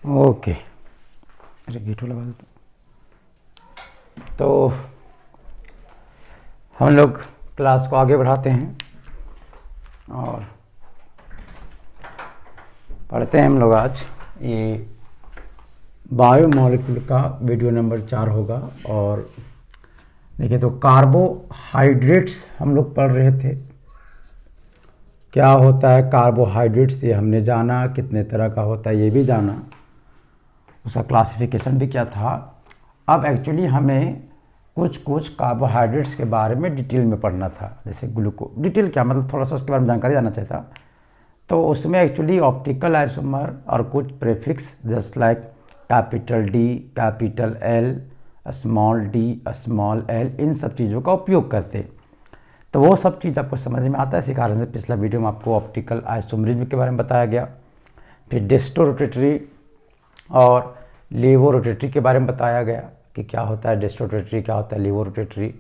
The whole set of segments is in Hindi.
ओके, अरे गेटो लगा देता। तो हम लोग क्लास को आगे बढ़ाते हैं और पढ़ते हैं हम लोग आज ये बायोमॉलिक्यूल का वीडियो नंबर 4 होगा। और देखिए, तो कार्बोहाइड्रेट्स हम लोग पढ़ रहे थे। क्या होता है कार्बोहाइड्रेट्स ये हमने जाना, कितने तरह का होता है ये भी जाना, उसका क्लासिफिकेशन भी क्या था। अब एक्चुअली हमें कुछ कार्बोहाइड्रेट्स के बारे में डिटेल में पढ़ना था। जैसे ग्लूकोज, डिटेल क्या मतलब थोड़ा सा उसके बारे में जानकारी जाना चाहता। तो उसमें एक्चुअली ऑप्टिकल आइसोमर और कुछ prefix just like capital D, capital L, small D, small L, इन सब चीज़ों का उपयोग करते। तो वो सब चीज़ आपको समझ में आता है। इसी कारण से पिछला वीडियो में आपको ऑप्टिकल आइसोमरिज्म के बारे में बताया गया, फिर डेस्टोरोटेटरी और लेवोरोटेटरी के बारे में बताया गया कि क्या होता है डेस्टोरोटेटरी, क्या होता है लेवोरोटेटरी,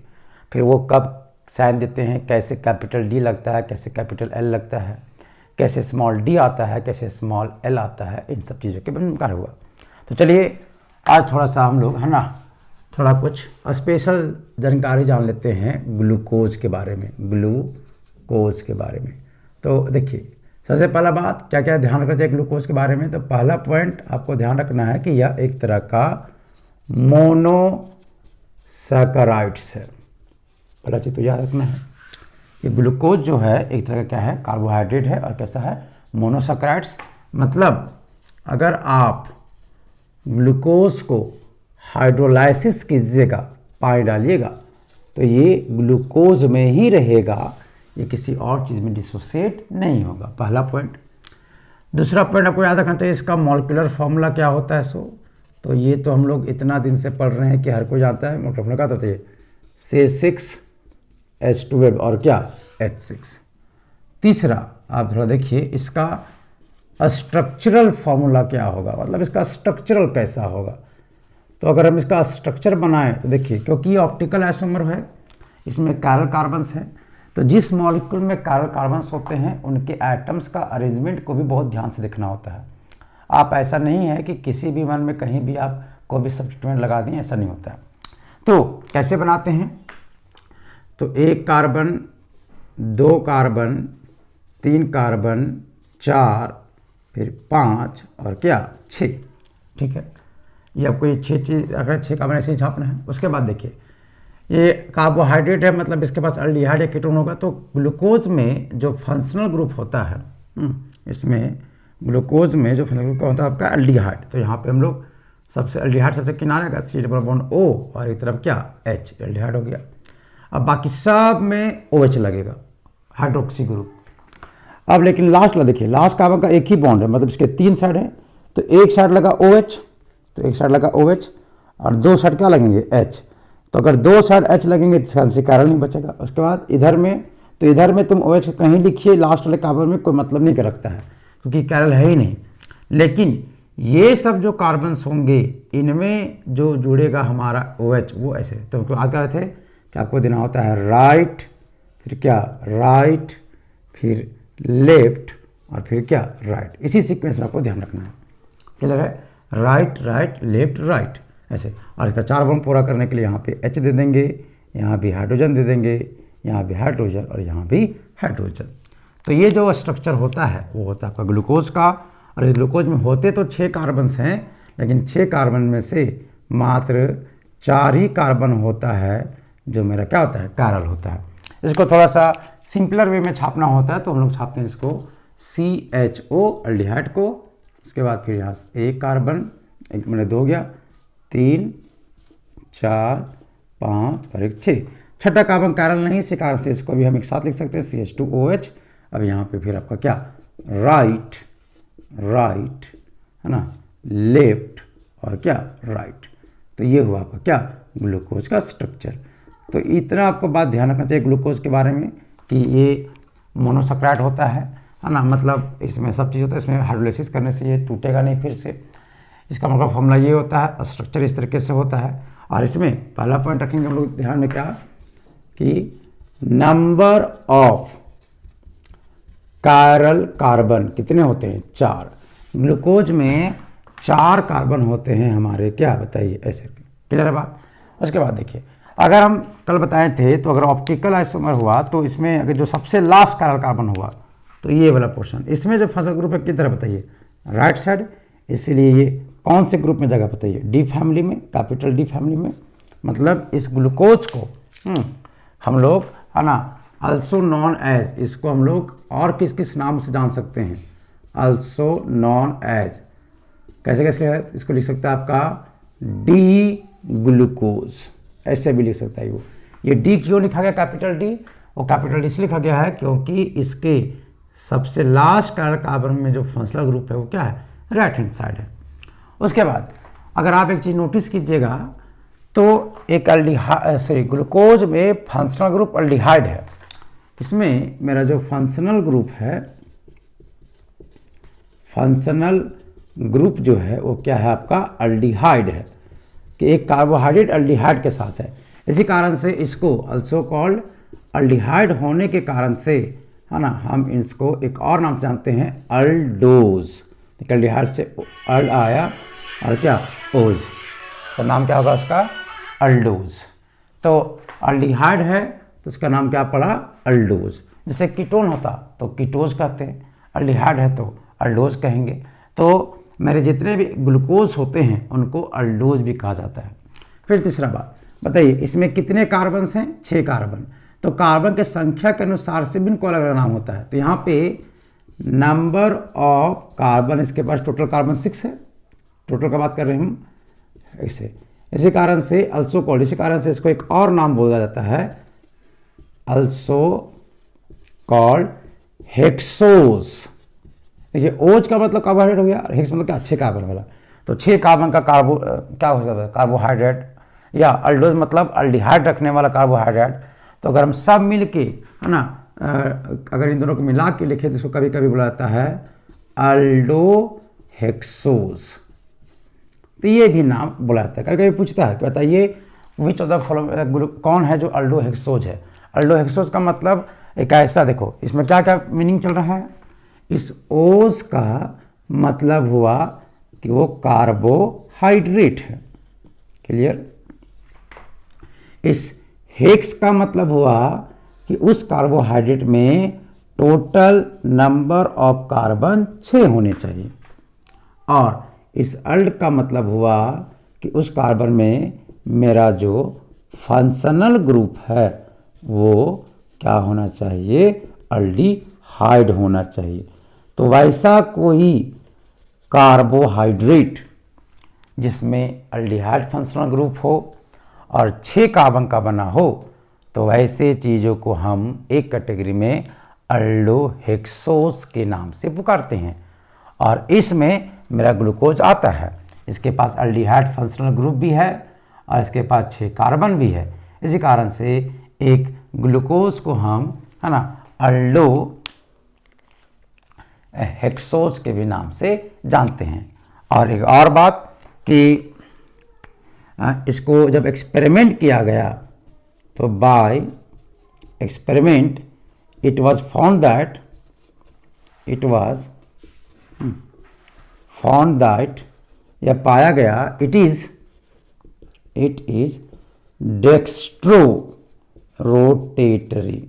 फिर वो कब साइन देते हैं, कैसे कैपिटल डी लगता है, कैसे कैपिटल एल लगता है, कैसे स्मॉल डी आता है, कैसे स्मॉल एल आता है, इन सब चीज़ों के बारे में कार्य हुआ। तो चलिए आज थोड़ा सा हम लोग है ना थोड़ा कुछ स्पेशल जानकारी जान लेते हैं ग्लूकोज के बारे में, ग्लूकोज के बारे में। तो देखिए, सबसे पहला बात क्या क्या ध्यान रखना चाहिए ग्लूकोज के बारे में। तो पहला पॉइंट आपको ध्यान रखना है कि यह एक तरह का मोनोसैकेराइड्स है। पहला चीज़ तो याद रखना है कि ग्लूकोज जो है एक तरह का क्या है, कार्बोहाइड्रेट है और कैसा है, मोनोसैकेराइड्स। मतलब अगर आप ग्लूकोज को हाइड्रोलाइसिस कीजिएगा, पानी डालिएगा, तो ये ग्लूकोज में ही रहेगा, ये किसी और चीज़ में डिसोसिएट नहीं होगा। पहला पॉइंट। दूसरा पॉइंट आपको याद रखना चाहिए, इसका मॉलिक्यूलर फॉर्मूला क्या होता है। तो ये तो हम लोग इतना दिन से पढ़ रहे हैं कि हर कोई जानता है। मॉलिक्यूलर फॉर्मूला क्या होता है, C6H12 और क्या H6। तीसरा आप थोड़ा देखिए, इसका स्ट्रक्चरल फॉर्मूला क्या होगा, मतलब इसका स्ट्रक्चरल कैसा होगा। तो अगर हम इसका स्ट्रक्चर बनाएं तो देखिए, क्योंकि ये ऑप्टिकल आइसोमर है, इसमें कैरल कार्बन्स हैं, तो जिस मॉलिक्यूल में कैरल कार्बन्स होते हैं उनके एटम्स का अरेंजमेंट को भी बहुत ध्यान से देखना होता है। आप ऐसा नहीं है कि किसी भी वन में कहीं भी आप कोई भी सब्स्टिट्यूएंट लगा दें, ऐसा नहीं होता है। तो कैसे बनाते हैं, तो 1 कार्बन, 2 कार्बन, 3 कार्बन, 4, फिर 5 और क्या 6। ठीक है, ये आपको ये 6 चीज़ अगर 6 कार्बन ऐसे ही छापना है। उसके बाद देखिए, ये कार्बोहाइड्रेट है, मतलब इसके पास अल्डिहाइड या कीटोन होगा। तो ग्लूकोज में जो फंक्शनल ग्रुप होता है, इसमें ग्लूकोज में जो फंक्शनल ग्रुप होता है आपका अल्डिहाइड। तो यहाँ पे हम लोग सबसे अल्डिहाइड सबसे किनारे का C डबल बॉन्ड O और एक तरफ क्या H, अल्डिहाइड हो गया। अब बाकी सब में OH लगेगा, हाइड्रोक्सी ग्रुप। अब लेकिन लास्ट वाला देखिए, लास्ट कार्बन का एक ही बॉन्ड है, मतलब इसके 3 साइड है। तो एक साइड लगा OH, तो एक साइड लगा OH और 2 साइड क्या लगेंगे H। तो अगर 2 साइड H लगेंगे तो से कैरल नहीं बचेगा। उसके बाद इधर में, तो इधर में तुम OH कहीं लिखिए, लास्ट वाले कार्बन में कोई मतलब नहीं रखता है क्योंकि कैरल है ही नहीं। लेकिन ये सब जो कार्बन्स होंगे इनमें जो जुड़ेगा हमारा OH वो ऐसे। तो हमको याद कर रहे थे कि आपको देना होता है राइट, फिर क्या राइट, फिर लेफ्ट और फिर क्या राइट। इसी सीक्वेंस में आपको ध्यान रखना है। क्लियर है, राइट राइट लेफ्ट राइट ऐसे। और इसका 4 बॉन्ड पूरा करने के लिए यहाँ पे H दे देंगे, यहाँ भी हाइड्रोजन दे देंगे, यहाँ भी हाइड्रोजन और यहाँ भी हाइड्रोजन। तो ये जो स्ट्रक्चर होता है वो होता है आपका ग्लूकोज का। और इस ग्लूकोज में होते तो 6 कार्बन्स हैं, लेकिन 6 कार्बन में से मात्र 4 ही कार्बन होता है जो मेरा क्या होता है, कैरल होता है। इसको थोड़ा सा सिंपलर वे में छापना होता है, तो हम लोग छापते हैं इसको CHO अल्डिहाइड को। उसके बाद फिर यहाँ 1 कार्बन, एक मैंने 2 गया, 3, 4, 5 और एक 6। छठा कार्बन कैरल नहीं, इसी कारण से इसको भी हम एक साथ लिख सकते हैं CH2OH। अब यहाँ पे फिर आपका क्या राइट राइट है ना, लेफ्ट और क्या राइट। तो ये हुआ आपका क्या ग्लूकोज का स्ट्रक्चर। तो इतना आपको बात ध्यान रखना चाहिए ग्लूकोज के बारे में कि ये मोनोसैकेराइड होता है ना, मतलब इसमें सब चीज़ होता है। इसमें हाइड्रोलाइसिस करने से ये टूटेगा नहीं फिर से। इसका मतलब फॉर्मूला ये होता है, स्ट्रक्चर इस तरीके से होता है। और इसमें पहला पॉइंट रखेंगे हम लोग ध्यान में क्या कि नंबर ऑफ कैरल कार्बन कितने होते हैं, 4। ग्लूकोज में 4 कार्बन होते हैं हमारे, क्या बताइए, ऐसे। क्लियर है बात। उसके बाद देखिए, अगर हम कल बताए थे तो अगर ऑप्टिकल आइसोमर हुआ तो इसमें अगर जो सबसे लास्ट काला कार्बन हुआ तो ये वाला पोर्शन, इसमें जो फंक्शनल ग्रुप है किधर बताइए, राइट साइड। इसीलिए ये कौन से ग्रुप में जगह बताइए, डी फैमिली में, कैपिटल डी फैमिली में। मतलब इस ग्लूकोज को हम लोग, है ना, अल्सो नॉन एज, इसको हम लोग और किस किस नाम से जान सकते हैं, अल्सो नॉन एज, कैसे कैसे है, इसको लिख सकता है आपका डी ग्लूकोज, ऐसे भी लिख सकता है वो। ये डी क्यों लिखा गया कैपिटल डी, वो कैपिटल डी इसलिए लिखा गया है क्योंकि इसके सबसे लास्ट कार्बन में जो फंक्शनल ग्रुप है वो क्या है, राइट हैंड साइड है। उसके बाद अगर आप एक चीज़ नोटिस कीजिएगा तो एक ग्लूकोज में फंक्शनल ग्रुप अल्डिहाइड है। इसमें मेरा जो फंक्शनल ग्रुप है, फंक्शनल ग्रुप जो है वो क्या है आपका, अल्डिहाइड है, कि एक कार्बोहाइड्रेट अल्डिहाइड के साथ है। इसी कारण से इसको अल्सो कॉल्ड, अल्डिहाइड होने के कारण से, है ना, हम इसको एक और नाम से जानते हैं, अल्डोज। अल्डिहाइड से अल्ड आया और क्या, ओज, तो नाम क्या होगा उसका, अल्डोज। तो अल्डिहाइड है तो उसका नाम क्या पड़ा, अल्डोज। जैसे कीटोन होता तो कीटोज कहते हैं, अल्डिहाइड है तो अल्डोज कहेंगे। तो मेरे जितने भी ग्लूकोज होते हैं उनको अल्डोज भी कहा जाता है। फिर तीसरा बात बताइए, इसमें कितने कार्बन हैं, 6 कार्बन। तो कार्बन के संख्या के अनुसार से भी इनको अलग अलग नाम होता है। तो यहाँ पे नंबर ऑफ कार्बन, इसके पास टोटल कार्बन 6 है, टोटल का बात कर रहे हैं हम ऐसे। इसी कारण से अल्सो कॉल्ड, इसी कारण से इसको एक और नाम बोला जाता है, अल्सो कॉल्ड हेक्सोज। देखिए ओज का मतलब कार्बोहाइड्रेट हो गया, हेक्स मतलब क्या, 6 कार्बन वाला। तो 6 कार्बन का क्या हो जाता है, कार्बोहाइड्रेट, या अल्डोज मतलब अल्डिहाइड रखने वाला कार्बोहाइड्रेट। तो अगर हम सब मिल के, है ना, अगर इन दोनों को मिला के लिखे तो इसको कभी कभी बोला जाता है अल्डो हेक्सोज। तो ये भी नाम बोला जाता है। कभी कभी पूछता है कि बताइए विच ऑफ द फॉलोइंग, कौन है जो अल्डो हेक्सोज है। अल्डो हेक्सोज का मतलब एक ऐसा, देखो इसमें क्या क्या मीनिंग चल रहा है। इस ओज का मतलब हुआ कि वो कार्बोहाइड्रेट है, क्लियर। इस हेक्स का मतलब हुआ कि उस कार्बोहाइड्रेट में टोटल नंबर ऑफ कार्बन 6 होने चाहिए। और इस अल्ड का मतलब हुआ कि उस कार्बन में मेरा जो फंक्शनल ग्रुप है वो क्या होना चाहिए, अल्डिहाइड होना चाहिए। तो वैसा कोई कार्बोहाइड्रेट जिसमें अल्डिहाइड फंक्शनल ग्रुप हो और 6 कार्बन का बना हो, तो वैसे चीज़ों को हम एक कैटेगरी में अल्डोहेक्सोज के नाम से पुकारते हैं। और इसमें मेरा ग्लूकोज आता है, इसके पास अल्डिहाइड फंक्शनल ग्रुप भी है और इसके पास 6 कार्बन भी है। इसी कारण से एक ग्लूकोज को हम, है ना, अल्डो हेक्सोज के भी नाम से जानते हैं। और एक और बात कि इसको जब एक्सपेरिमेंट किया गया तो by experiment it was found that या पाया गया it is dextro rotatory.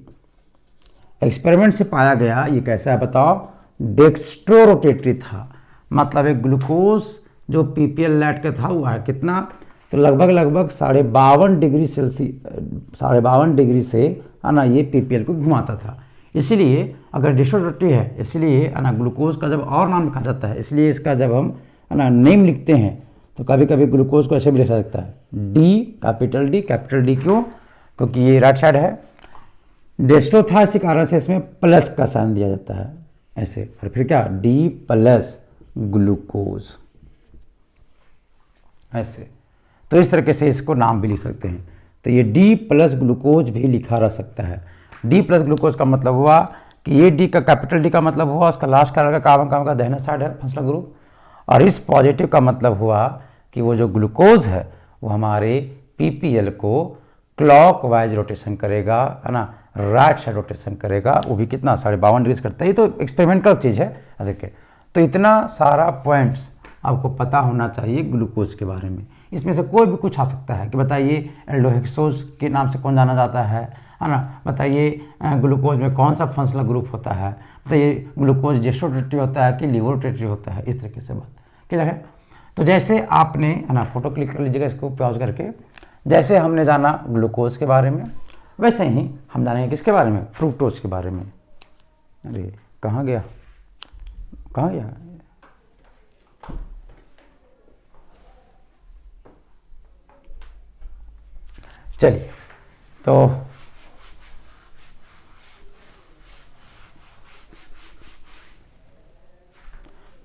Experiment से पाया गया, ये कैसा है बताओ, डेक्स्ट्रो रोटेटरी था। मतलब एक ग्लूकोज जो पीपीएल लैट का था वो है कितना, तो लगभग 52.5 डिग्री सेल्सियस, 52.5 डिग्री से, है ना, ये पीपीएल को घुमाता था। इसीलिए अगर डेक्स्ट्रो रोटेटरी है, इसलिए, है ना, ग्लूकोज का जब और नाम लिखा जाता है, इसलिए इसका जब हम, है ना, नेम लिखते हैं तो कभी कभी ग्लूकोज को ऐसे भी लिखा सकता है डी, कैपिटल डी क्यों, क्योंकि ये राइट साइड है। डेस्ट्रो था, इसी कारण से इसमें प्लस का साइन दिया जाता है ऐसे, और फिर क्या, डी प्लस ग्लूकोज ऐसे। तो इस तरीके से इसको नाम भी लिख सकते हैं। तो ये डी प्लस ग्लूकोज भी लिखा रह सकता है। डी प्लस ग्लूकोज का मतलब हुआ कि ये डी का, कैपिटल डी का मतलब हुआ उसका लास्ट का कार्बन का दाहिना साइड है फंक्शनल ग्रुप, और इस पॉजिटिव का मतलब हुआ कि वो जो ग्लूकोज है वो हमारे पीपीएल को क्लॉकवाइज रोटेशन करेगा, है ना, राइट साइड रोटेशन करेगा, वो भी कितना, 52.5 डिग्री करता है। ये तो एक्सपेरिमेंटल चीज़ है ऐसे के। तो इतना सारा पॉइंट्स आपको पता होना चाहिए ग्लूकोज के बारे में। इसमें से कोई भी कुछ आ सकता है कि बताइए एल्डोहेक्सोज के नाम से कौन जाना जाता है ना, बताइए ग्लूकोज में कौन सा फंक्शनल ग्रुप होता है, बताइए ग्लूकोज जेस्टोटेटरी होता है कि लिवोटेटरी होता है, इस तरीके से बात क्लियर है। तो जैसे आपने है ना, फोटो क्लिक कर लीजिएगा इसको पॉज करके, जैसे हमने जाना ग्लूकोज के बारे में वैसे ही हम जानेंगे किसके बारे में, फ्रुक्टोज के बारे में। अरे कहाँ गया, कहाँ गया, चलिए तो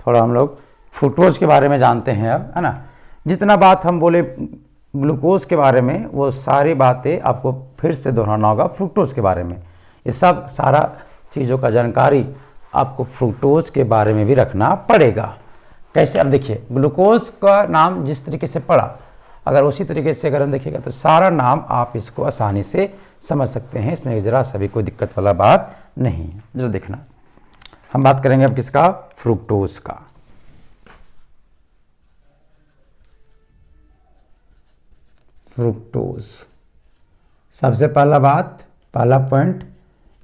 थोड़ा हम लोग फ्रुक्टोज के बारे में जानते हैं अब, है ना। जितना बात हम बोले ग्लूकोज के बारे में वो सारी बातें आपको फिर से दोहराना होगा फ्रुक्टोज के बारे में। ये सब सारा चीज़ों का जानकारी आपको फ्रुक्टोज के बारे में भी रखना पड़ेगा। कैसे, अब देखिए ग्लूकोज का नाम जिस तरीके से पढ़ा, अगर उसी तरीके से अगर हम देखिएगा तो सारा नाम आप इसको आसानी से समझ सकते हैं, इसमें ज़रा सा भी कोई दिक्कत वाला बात नहीं है। जरा देखना, हम बात करेंगे अब किसका, फ्रुक्टोज का। फ्रुक्टोज, सबसे पहला बात, पहला पॉइंट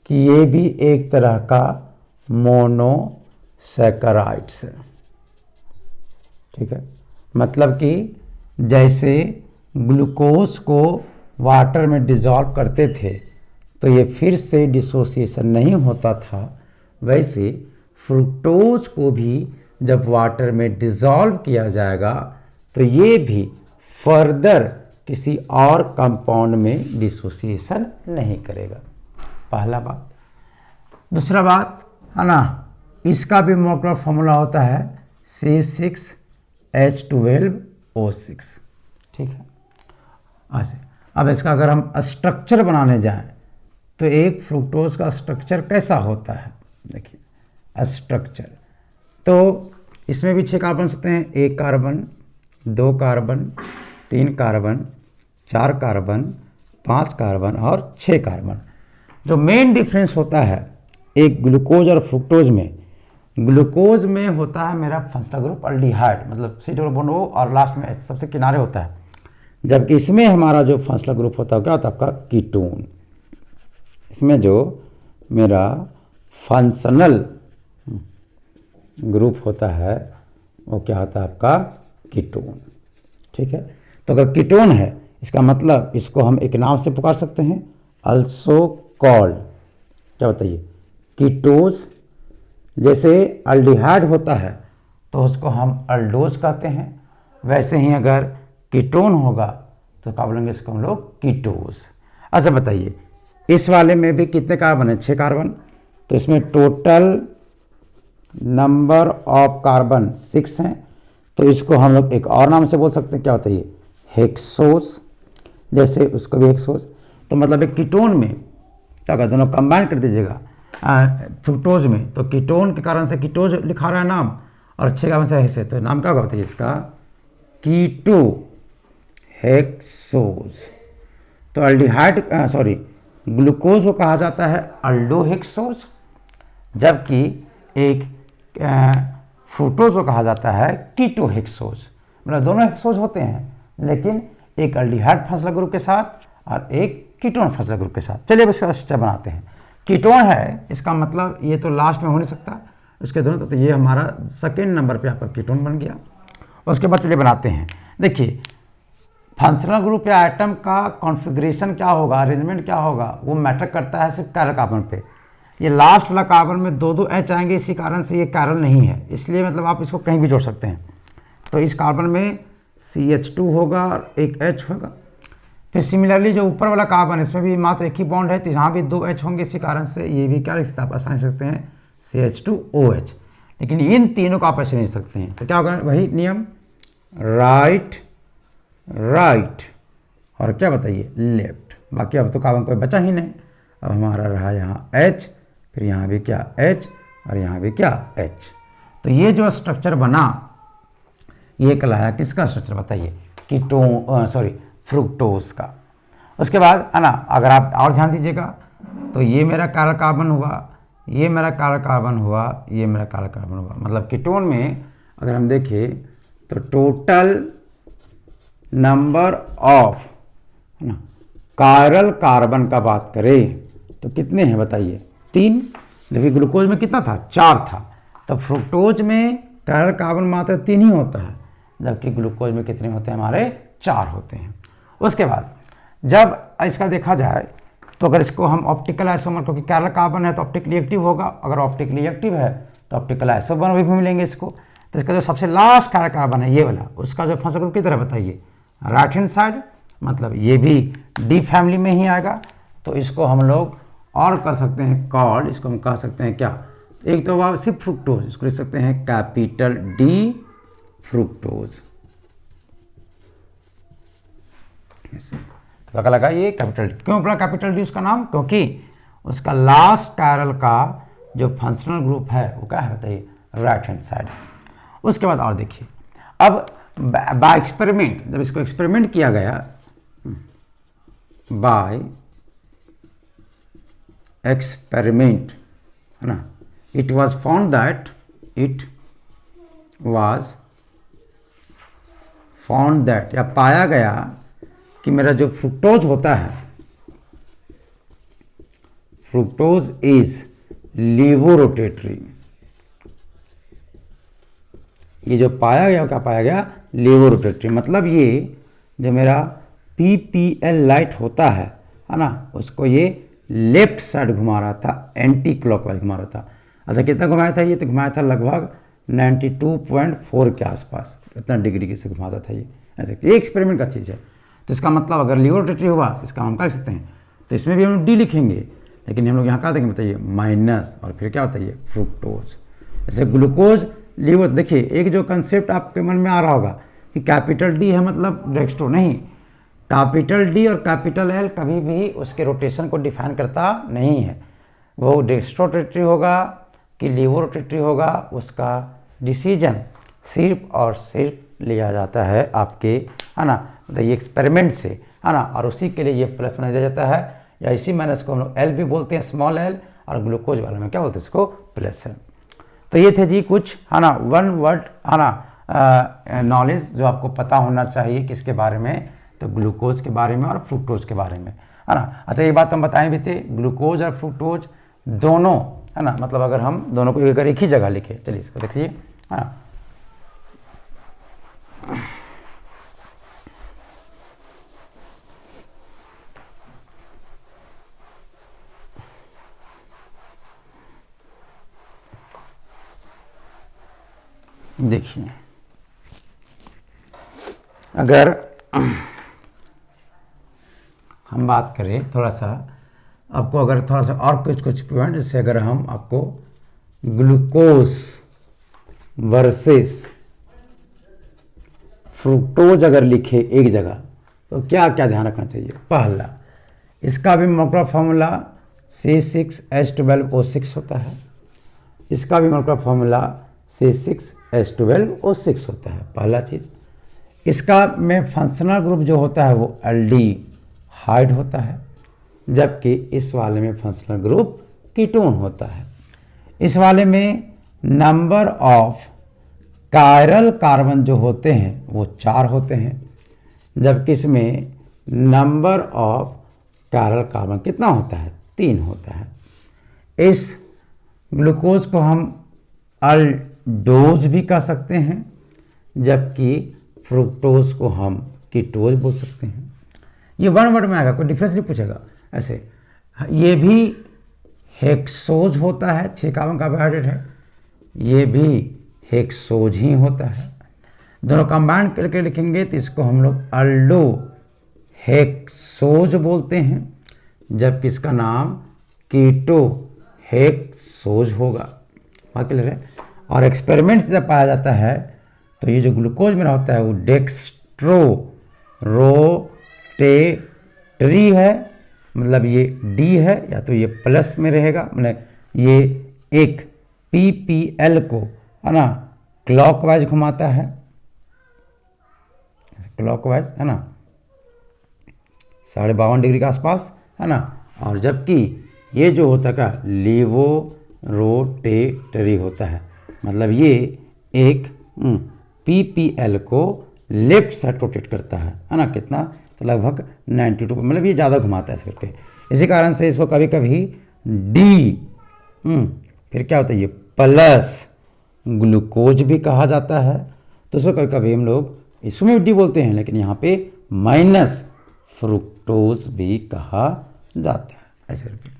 कि ये भी एक तरह का मोनोसैकराइड्स है, ठीक है। मतलब कि जैसे ग्लूकोज को वाटर में डिज़ोल्व करते थे तो ये फिर से डिसोसिएशन नहीं होता था, वैसे फ्रुक्टोज को भी जब वाटर में डिज़ोल्व किया जाएगा तो ये भी फर्दर किसी और कंपाउंड में डिसोसिएशन नहीं करेगा, पहला बात। दूसरा बात है ना, इसका भी मॉलिक्यूलर फॉर्मूला होता है C6H12O6, ठीक है। ऐसे अब इसका अगर हम स्ट्रक्चर बनाने जाएं तो एक फ्रुक्टोज का स्ट्रक्चर कैसा होता है, देखिए स्ट्रक्चर, तो इसमें भी 6 कार्बन होते हैं, 1 carbon, 2 carbon, 3 carbon, 4 carbon, 5 carbon और 6 कार्बन। जो मेन डिफरेंस होता है एक ग्लूकोज और फ्रुक्टोज में, ग्लूकोज में होता है मेरा फंक्शनल ग्रुप अल्डिहाइड, मतलब C+O और लास्ट में H सबसे किनारे होता है, जबकि इसमें हमारा जो फंक्शनल ग्रुप होता है क्या होता है आपका कीटोन। इसमें जो मेरा फंक्शनल ग्रुप होता है वो क्या होता है आपका कीटोन, ठीक है। तो अगर कीटोन है इसका मतलब इसको हम एक नाम से पुकार सकते हैं, अल्सो कॉल्ड, क्या बताइए, कीटोज। जैसे अल्डिहाइड होता है तो उसको हम अल्डोज कहते हैं, वैसे ही अगर कीटोन होगा तो क्या बोलेंगे इसको हम लोग कीटोज। अच्छा बताइए इस वाले में भी कितने कार्बन है, 6 कार्बन, तो इसमें टोटल नंबर ऑफ कार्बन 6 हैं, तो इसको हम लोग एक और नाम से बोल सकते हैं, क्या होता है ये, हेक्सोज। जैसे उसको भी हेक्सोज, तो मतलब एक कीटोन में क्या कहते हैं, दोनों कंबाइन कर दीजिएगा फ्रुक्टोज में, तो कीटोन के कारण से कीटोज लिखा रहा है नाम, और 6 कार्बन से हेक्से, तो नाम क्या होता है इसका, कीटो हेक्सोज। तो अल्डिहाइड सॉरी ग्लूकोज को कहा जाता है अल्डोहेक्सोज, जबकि एक फ्रुक्टोज को कहा जाता है कीटोहेक्सोज। मतलब दोनों हेक्सोज होते हैं लेकिन एक अल्डिहाइड फंक्शनल ग्रुप के साथ और एक कीटोन फंक्शनल ग्रुप के साथ। चलिए अब इसका स्ट्रक्चर बनाते हैं। कीटोन है इसका मतलब ये तो लास्ट में हो नहीं सकता, इसके दोनों तो ये हमारा सेकेंड नंबर पे आपका कीटोन बन गया। उसके बाद चलिए बनाते हैं। देखिए फंक्शनल ग्रुप या आइटम का कॉन्फ़िगरेशन क्या होगा, अरेंजमेंट क्या होगा, वो मैटर करता है सिर्फ कैरल कार्बन पे। ये लास्ट वाला कार्बन में 2 H आएंगे, इसी कारण से ये कैरल नहीं है, इसलिए मतलब आप इसको कहीं भी जोड़ सकते हैं। तो इस कार्बन में CH2 होगा और एक H होगा। फिर सिमिलरली जो ऊपर वाला कार्बन इसमें भी मात्र एक ही बॉन्ड है, तो यहाँ भी 2 H होंगे, इसी कारण से ये भी क्या लिख सकते हैं आप आसानी सकते हैं CH2OH। लेकिन इन तीनों को आप ऐसे नहीं सकते हैं, तो क्या होगा, वही नियम, राइट राइट और क्या बताइए लेफ्ट। बाकी अब तो कार्बन कोई बचा ही नहीं। अब हमारा रहा यहाँ H, फिर यहाँ भी क्या H और यहाँ भी क्या H। तो ये जो स्ट्रक्चर बना ये कहलाया किसका स्ट्रक्चर बताइए, कीटोन सॉरी फ्रुक्टोज का। उसके बाद है ना, अगर आप और ध्यान दीजिएगा तो ये मेरा काला कार्बन हुआ, ये मेरा काला कार्बन हुआ, ये मेरा काला कार्बन हुआ। मतलब कीटोन में अगर हम देखें तो टोटल नंबर ऑफ, है ना, कायरल कार्बन का बात करें तो कितने हैं बताइए? 3। जबकि ग्लूकोज में कितना था? 4 था। तो फ्रुक्टोज में कायरल कार्बन मात्र 3 ही होता है, जबकि ग्लूकोज में कितने होते हैं? हमारे 4 होते हैं। उसके बाद जब इसका देखा जाए तो अगर इसको हम ऑप्टिकल आइसोमर, क्योंकि कायरल कार्बन है तो ऑप्टिकली एक्टिव होगा, अगर ऑप्टिकली एक्टिव है तो ऑप्टिकल आइसोमर भी मिलेंगे इसको। तो इसका जो सबसे लास्ट कायरल कार्बन है ये वाला, उसका जो फंक्शनल ग्रुप की तरह बताइए, राइट हैंड साइड, मतलब ये भी डी फैमिली में ही आएगा। तो इसको हम लोग और कर सकते हैं कॉल्ड, इसको हम कह सकते हैं क्या? एक तो वह सिर्फ फ्रुक्टोज, इसको लिख सकते हैं कैपिटल डी फ्रुक्टोज। तो क्या लगा ये कैपिटल डी? क्यों बोला कैपिटल डी उसका नाम? क्योंकि उसका लास्ट कायरल का जो फंक्शनल ग्रुप है वो क्या है बताइए? Right hand side. उसके बाद और देखिए, अब बाय एक्सपेरिमेंट, जब इसको एक्सपेरिमेंट किया गया, बाय एक्सपेरिमेंट, है ना, इट वॉज फाउंड दैट या पाया गया कि मेरा जो फ्रुक्टोज होता है, फ्रुक्टोज इज लीवोरोटेटरी। ये जो पाया गया, क्या पाया गया? लीवोरोटेटरी। मतलब ये जो मेरा PPL लाइट होता है ना, उसको ये लेफ्ट साइड घुमा रहा था, एंटी क्लॉकवाइज घुमा रहा था। अच्छा कितना घुमाया था ये? तो घुमाया था लगभग 92.4 के आसपास, इतना डिग्री से घुमाता था ये। ऐसे ये एक्सपेरिमेंट का चीज़ है। तो इसका मतलब अगर लीवोरोटेटरी हुआ, इसका हम कर सकते हैं, तो इसमें भी हम डी लिखेंगे, लेकिन हम लोग यहाँ क्या देंगे बताइए? माइनस, और फिर क्या होता है? ये फ्रुक्टोज। जैसे ग्लूकोज लीवर, देखिए एक जो कंसेप्ट आपके मन में आ रहा होगा कि कैपिटल डी है मतलब डेक्स्ट्रो, नहीं, कैपिटल डी और कैपिटल एल कभी भी उसके रोटेशन को डिफाइन करता नहीं है। वो डेक्स्ट्रो रोटेटरी होगा कि लीवर रोटेटरी होगा, उसका डिसीजन सिर्फ और सिर्फ लिया जाता है आपके, है ना, मतलब ये एक्सपेरिमेंट से, है ना, और उसी के लिए ये प्लस बना दिया जाता है, या इसी माइनस को हम लोग एल भी बोलते हैं, स्मॉल एल, और ग्लूकोज वाले में क्या बोलते हैं? इसको प्लस है। तो ये थे जी कुछ, है ना, वन वर्ड, है ना, नॉलेज जो आपको पता होना चाहिए किसके बारे में? तो ग्लूकोज के बारे में और फ्रुक्टोज के बारे में, है ना। अच्छा ये बात हम बताएं भी थे, ग्लूकोज और फ्रुक्टोज दोनों, है ना, मतलब अगर हम दोनों को अगर एक ही जगह लिखे, चलिए इसको देखिए, है ना, देखिए अगर हम बात करें थोड़ा सा, आपको अगर थोड़ा सा और कुछ पॉइंट, जैसे अगर हम आपको ग्लूकोज वर्सेस फ्रुक्टोज अगर लिखे एक जगह, तो क्या क्या ध्यान रखना चाहिए? पहला, इसका भी मॉलिक्यूलर फार्मूला C6H12O6 होता है, इसका भी मॉलिक्यूलर फार्मूला C6H12O6 होता है, पहला चीज़। इसका में फंक्शनल ग्रुप जो होता है वो एल्डिहाइड होता है, जबकि इस वाले में फंक्शनल ग्रुप कीटोन होता है। इस वाले में नंबर ऑफ कायरल कार्बन जो होते हैं वो 4 होते हैं, जबकि इसमें नंबर ऑफ कायरल कार्बन कितना होता है? 3 होता है। इस ग्लूकोज को हम अल्डोज भी कह सकते हैं, जबकि फ्रुक्टोज को हम कीटोज बोल सकते हैं। ये वन वर्ड में आएगा, कोई डिफरेंस नहीं पूछेगा ऐसे। ये भी हेक्सोज होता है, 6 कार्बन कार्बोहाइड्रेट है, ये भी हेक्सोज ही होता है। दोनों कंबाइंड करके लिखेंगे तो इसको हम लोग अल्डो हेक्सोज बोलते हैं, जबकि इसका नाम कीटो हेक्सोज होगा। बाकी ले रहे, और एक्सपेरिमेंट जब पाया जाता है तो ये जो ग्लूकोज मेरा होता है वो डेक्स्ट्रो रोटेटरी है, मतलब ये डी है, या तो ये प्लस में रहेगा, मतलब ये एक PPL को, है ना, क्लॉकवाइज घुमाता है, क्लॉकवाइज, है ना, 52.5 डिग्री के आसपास, है ना, और जबकि ये जो होता है लीवो रोटेटरी होता है, मतलब ये एक PPL को लेफ्ट साइड रोटेट करता है ना, कितना, तो लगभग 92, मतलब ये ज़्यादा घुमाता है ऐसे करके। इसी कारण से इसको कभी कभी डी फिर क्या होता है ये प्लस ग्लूकोज भी कहा जाता है। तो इसको कभी कभी हम लोग इसमें डी बोलते हैं, लेकिन यहाँ पे माइनस फ्रुक्टोज भी कहा जाता है ऐसे करके।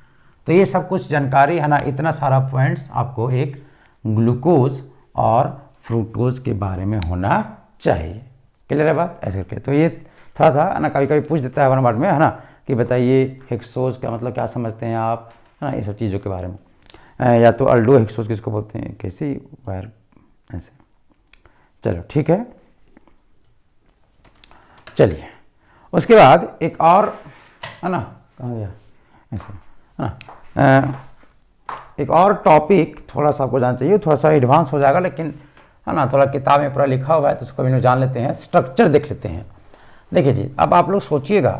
तो ये सब कुछ जानकारी है ना, इतना सारा पॉइंट्स आपको एक ग्लूकोज और फ्रुक्टोज के बारे में होना चाहिए। क्लियर है बात ऐसे करके। तो ये थोड़ा था ना, कभी कभी पूछ देता है 1 वर्ड में है ना, कि बताइए हेक्सोज का मतलब क्या समझते हैं आप, है ना, ये सब चीज़ों के बारे में। या तो अल्डो हेक्सोज किसको बोलते हैं, कैसी वायर ऐसे। चलो ठीक है, चलिए उसके बाद एक और है ना, कहाँ गया ऐसे है ना, एक और टॉपिक थोड़ा सा आपको जानना चाहिए, थोड़ा सा एडवांस हो जाएगा लेकिन है ना, थोड़ा किताब में पूरा लिखा हुआ है तो उसको भी लोग जान लेते हैं। स्ट्रक्चर देख लेते हैं। देखिए जी, अब आप लोग सोचिएगा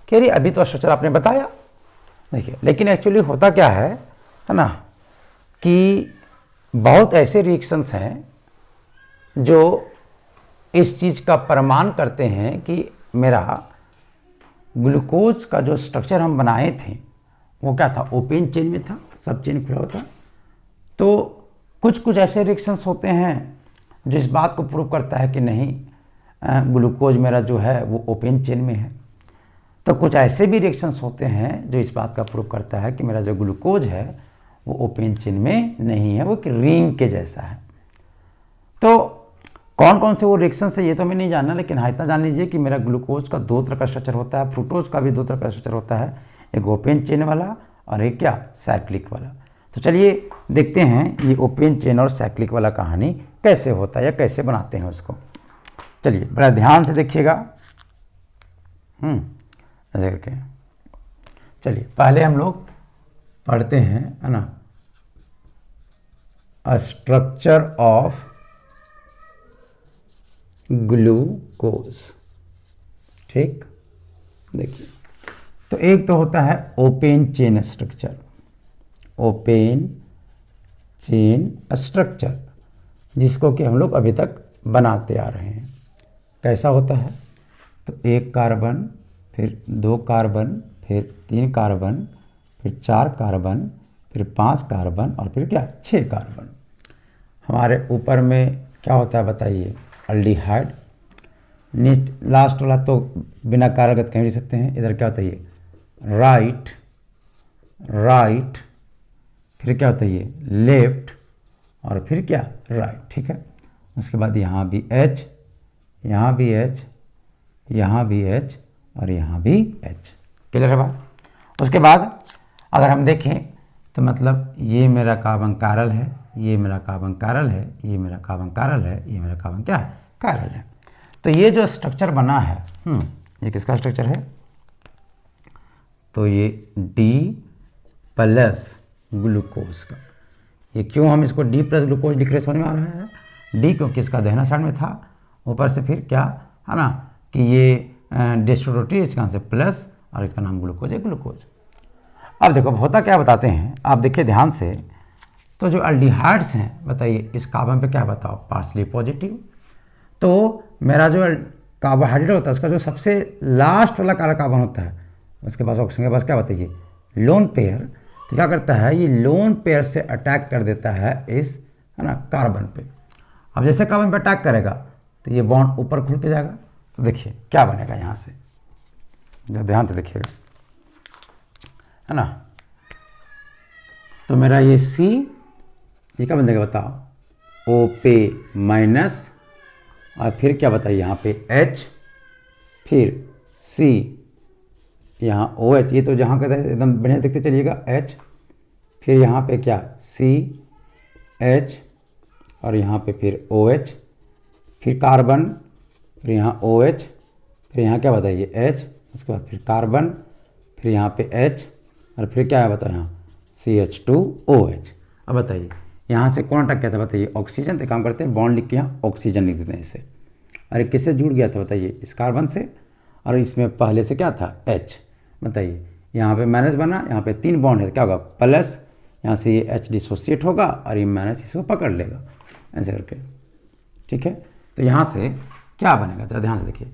कि अरे अभी तो स्ट्रक्चर आपने बताया, देखिए, लेकिन एक्चुअली होता क्या है ना, कि बहुत ऐसे रिएक्शंस हैं जो इस चीज़ का प्रमाण करते हैं कि मेरा ग्लूकोज का जो स्ट्रक्चर हम बनाए थे वो क्या था, ओपन चेन में था, सब चेन खुला होता। तो कुछ कुछ ऐसे रिएक्शंस होते हैं जो इस बात को प्रूव करता है कि नहीं, ग्लूकोज मेरा जो है वो ओपन चेन में है। तो कुछ ऐसे भी रिएक्शंस होते हैं जो इस बात का प्रूव करता है कि मेरा जो ग्लूकोज है वो ओपन चेन में नहीं है, वो एक रिंग के जैसा है। तो कौन कौन से वो रिएक्शंस है ये तो हमें नहीं जानना, लेकिन हाँ इतना जान लीजिए कि मेरा ग्लूकोज का 2 तरह का स्ट्रक्चर होता है, फ्रुक्टोज का भी 2 तरह का स्ट्रक्चर होता है, एक ओपन चेन वाला और एक क्या, साइक्लिक वाला। तो चलिए देखते हैं ये ओपन चेन और साइक्लिक वाला कहानी कैसे होता है या कैसे बनाते हैं उसको। चलिए बड़ा ध्यान से देखिएगा, ऐसे करके। चलिए पहले हम लोग पढ़ते हैं है ना, स्ट्रक्चर ऑफ ग्लूकोज। ठीक, देखिए, तो एक तो होता है open chain structure, open chain structure, जिसको कि हम लोग अभी तक बनाते आ रहे हैं। कैसा होता है, तो 1 कार्बन, फिर 2 कार्बन, फिर 3 कार्बन, फिर 4 कार्बन, फिर 5 कार्बन और फिर क्या, 6 कार्बन। हमारे ऊपर में क्या होता है बताइए, अल्डिहाइड। लास्ट वाला तो बिना कारगत कहीं लिख सकते हैं। इधर क्या होता है ये, राइट, राइट, फिर क्या होता है ये, लेफ्ट, और फिर क्या, राइट। ठीक है, उसके बाद यहाँ भी H, यहाँ भी H, यहाँ भी H और यहाँ भी H। क्लियर है बात। उसके बाद अगर हम देखें तो मतलब ये मेरा कार्बन कारल है, ये मेरा कार्बन कारल है, ये मेरा कार्बन कारल है, ये मेरा कार्बन क्या है, कारल है। तो ये जो स्ट्रक्चर बना है, ये किसका स्ट्रक्चर है, तो ये D प्लस ग्लूकोज का। ये क्यों हम इसको D प्लस ग्लूकोज लिख रहे, समझ में आ रहा है, D क्योंकि इसका दाहिना साइड में था, ऊपर से फिर क्या है ना, कि ये डेस्टोरोटी, इसका से प्लस और इसका नाम ग्लूकोज है, ग्लूकोज। अब देखो होता क्या बताते हैं, आप देखिए ध्यान से, तो जो अल्डिहाइड्स हैं बताइए इस कार्बन पे क्या बताओ, पार्शली पॉजिटिव। तो मेरा जो कार्बोहाइड्रेट होता है उसका जो सबसे लास्ट वाला काला कार्बन होता है उसके पास ऑक्सीजन के पास क्या बताइए, लोन पेयर। तो क्या करता है, ये लोन पेयर से अटैक कर देता है इस है ना कार्बन पे। अब जैसे कार्बन पे अटैक करेगा तो ये बॉन्ड ऊपर खुल के जाएगा। तो देखिए क्या बनेगा यहाँ से, ध्यान से देखिएगा है ना। तो मेरा ये C, ये क्या बन जाएगा बताओ, O पे माइनस, और फिर क्या बताइए यहाँ पे H, फिर C, यहाँ OH, ये तो जहाँ का एकदम बढ़िया देखते चलिएगा H, फिर यहाँ पे क्या C, H और यहाँ पे फिर OH, फिर कार्बन, फिर यहाँ OH, फिर यहाँ क्या बताइए H, उसके बाद फिर कार्बन, फिर यहाँ पे H और फिर क्या है बताओ यहाँ CH2OH। अब बताइए यहाँ से कौन अटक गया था बताइए, ऑक्सीजन। तो काम करते हैं बॉन्ड लिख के यहाँ ऑक्सीजन लिख देते हैं इसे। अरे किससे जुड़ गया था बताइए, इस कार्बन से, और इसमें पहले से क्या था H। बताइए यहाँ पे माइनस बना, यहाँ पे 3 बॉन्ड है, क्या होगा प्लस, यहाँ से ये H डिसोसिएट होगा और ये माइनस इसको पकड़ लेगा ऐसे करके। ठीक है, तो यहाँ से क्या बनेगा, जरा ध्यान से देखिए।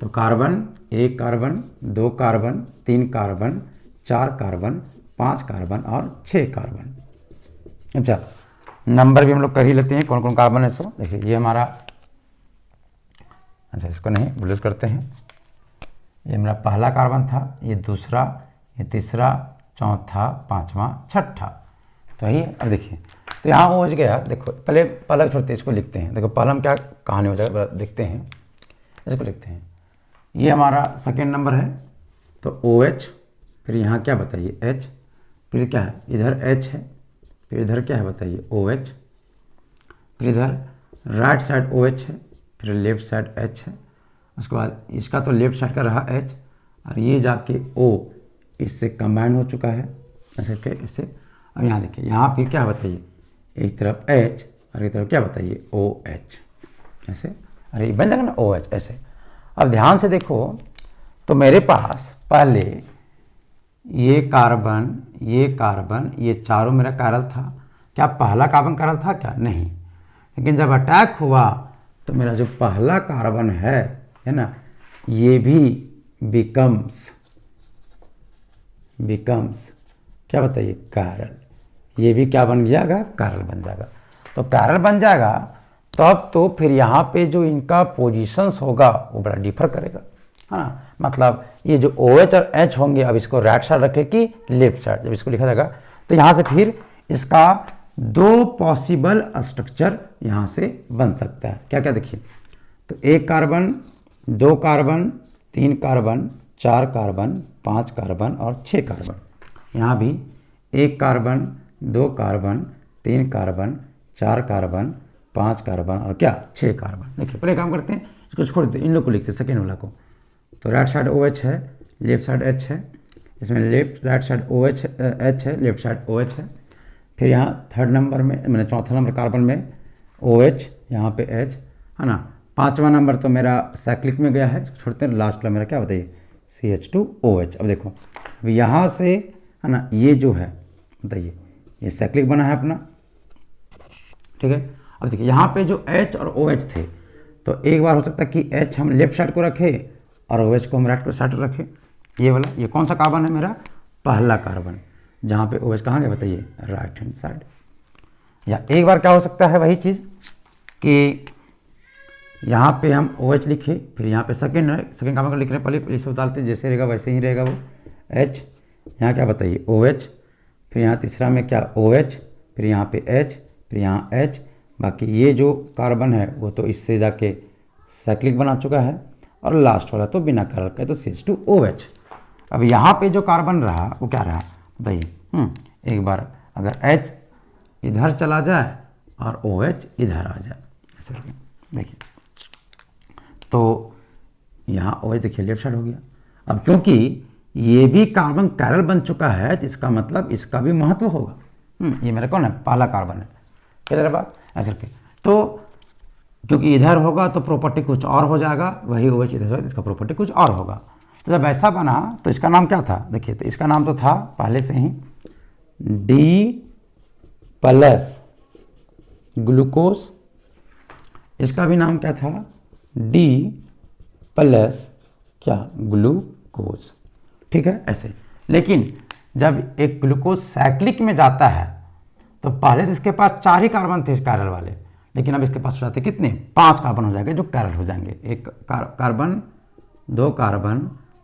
तो carbon, 1 carbon, 2 carbon, 3 carbon, 4 carbon, 5 carbon और 6 कार्बन। अच्छा, नंबर भी हम लोग कर ही लेते हैं कौन कौन कार्बन है। सो देखिए ये हमारा, अच्छा इसको नहीं ब्लूज करते हैं, ये मेरा पहला कार्बन था, ये दूसरा, ये तीसरा, चौथा, पांचवा, छठा। तो यही अब देखिए, तो यहाँ हो गया। देखो पहले छोड़ते इसको लिखते हैं। देखो पहला हम क्या कहानी हो जाएगा देखते हैं, इसको लिखते हैं। ये हमारा सेकेंड नंबर है, तो OH, फिर यहाँ क्या बताइए H, फिर क्या है इधर H है, फिर इधर क्या है बताइए OH, फिर इधर राइट साइड OH है, फिर लेफ्ट साइड H है। उसके बाद इसका तो लेफ्ट साइड का रहा H, और ये जाके O इससे कंबाइन हो चुका है ऐसे के इससे। अब यहाँ देखिए, यहाँ फिर क्या बताइए, एक तरफ H और एक तरफ क्या बताइए OH, ऐसे। अरे बन जाएगा ना OH ऐसे। अब ध्यान से देखो, तो मेरे पास पहले ये कार्बन, ये कार्बन, ये चारों मेरा कायरल था। क्या पहला कार्बन कायरल था क्या? नहीं। लेकिन जब अटैक हुआ तो मेरा जो पहला कार्बन है ना, ये भी बिकम्स क्या बताइए कायरल। ये भी क्या बन जाएगा, कायरल बन जाएगा। तो कायरल बन जाएगा तब तो फिर यहाँ पे जो इनका पोजीशंस होगा वो बड़ा डिफर करेगा, है ना। मतलब ये जो OH और H होंगे, अब इसको राइट साइड रखे कि लेफ्ट साइड, जब इसको लिखा जाएगा तो यहाँ से फिर इसका 2 पॉसिबल स्ट्रक्चर यहाँ से बन सकता है। क्या क्या देखिए, तो 1 carbon, 2 carbon, 3 carbon, 4 carbon, 5 carbon और 6 कार्बन। यहाँ भी 1 carbon, 2 carbon, 3 carbon, 4 carbon, 5 carbon और क्या 6 कार्बन। देखिए पहले काम करते हैं, इसको छोड़ देते हैं, इन लोग को लिखते हैं सेकेंड वाला को। तो राइट साइड OH है, लेफ्ट साइड H है, इसमें राइट साइड OH H है, लेफ्ट साइड OH है। फिर यहाँ थर्ड नंबर में, मैंने चौथा नंबर कार्बन में OH, यहाँ पे H, है ना। पाँचवा नंबर तो मेरा साइक्लिक में गया है, छोड़ते हैं। लास्ट वाला मेरा क्या बताइए CH2OH। अब देखो, अब यहाँ से है ना, ये जो है बताइए, ये साइक्लिक बना है अपना, ठीक है। अब देखिए यहाँ पे जो H और OH थे, तो एक बार हो सकता है कि H हम लेफ्ट साइड को रखें और OH को हम राइट साइड रखें। ये वाला, ये कौन सा कार्बन है मेरा, पहला कार्बन, जहाँ पे OH कहाँ गया बताइए, राइट हैंड साइड। या एक बार क्या हो सकता है वही चीज़ कि यहाँ पे हम OH लिखे, फिर यहाँ पे सेकेंड कार्बन का लिख रहे हैं, पहले इसे उतारते हैं, जैसे रहेगा वैसे ही रहेगा वो H, यहाँ क्या बताइए OH, फिर यहाँ तीसरा में क्या OH, फिर यहाँ पे H, फिर यहाँ H। बाकी ये जो कार्बन है वो तो इससे जाके साइक्लिक बना चुका है, और लास्ट वाला तो बिना कार्बन का, तो CH2OH। अब यहाँ पे जो कार्बन रहा वो क्या रहा बताइए। एक बार अगर H इधर चला जाए और OH इधर आ जाए, ऐसे देखिए, तो यहाँ OH देखिए लेफ्ट साइड हो गया। अब क्योंकि ये भी कार्बन कायरल बन चुका है, तो इसका मतलब इसका भी महत्व होगा। ये मेरा कौन है, पहला कार्बन है, क्या बात ऐसे करके। तो क्योंकि इधर होगा तो प्रॉपर्टी कुछ और हो जाएगा, वही OH इधर से इसका प्रॉपर्टी कुछ और होगा। तो जब ऐसा बना तो इसका नाम क्या था देखिए, तो इसका नाम तो था पहले से ही D+ ग्लूकोज। इसका भी नाम क्या था, D+ क्या ग्लूकोज, ठीक है ऐसे। लेकिन जब एक ग्लूकोज साइक्लिक में जाता है तो पहले तो इसके पास 4 ही कार्बन थे इस कायरल वाले, लेकिन अब इसके पास हो जाते कितने, 5 कार्बन हो जाएंगे जो कायरल हो जाएंगे। 1 कार्बन, 2 कार्बन,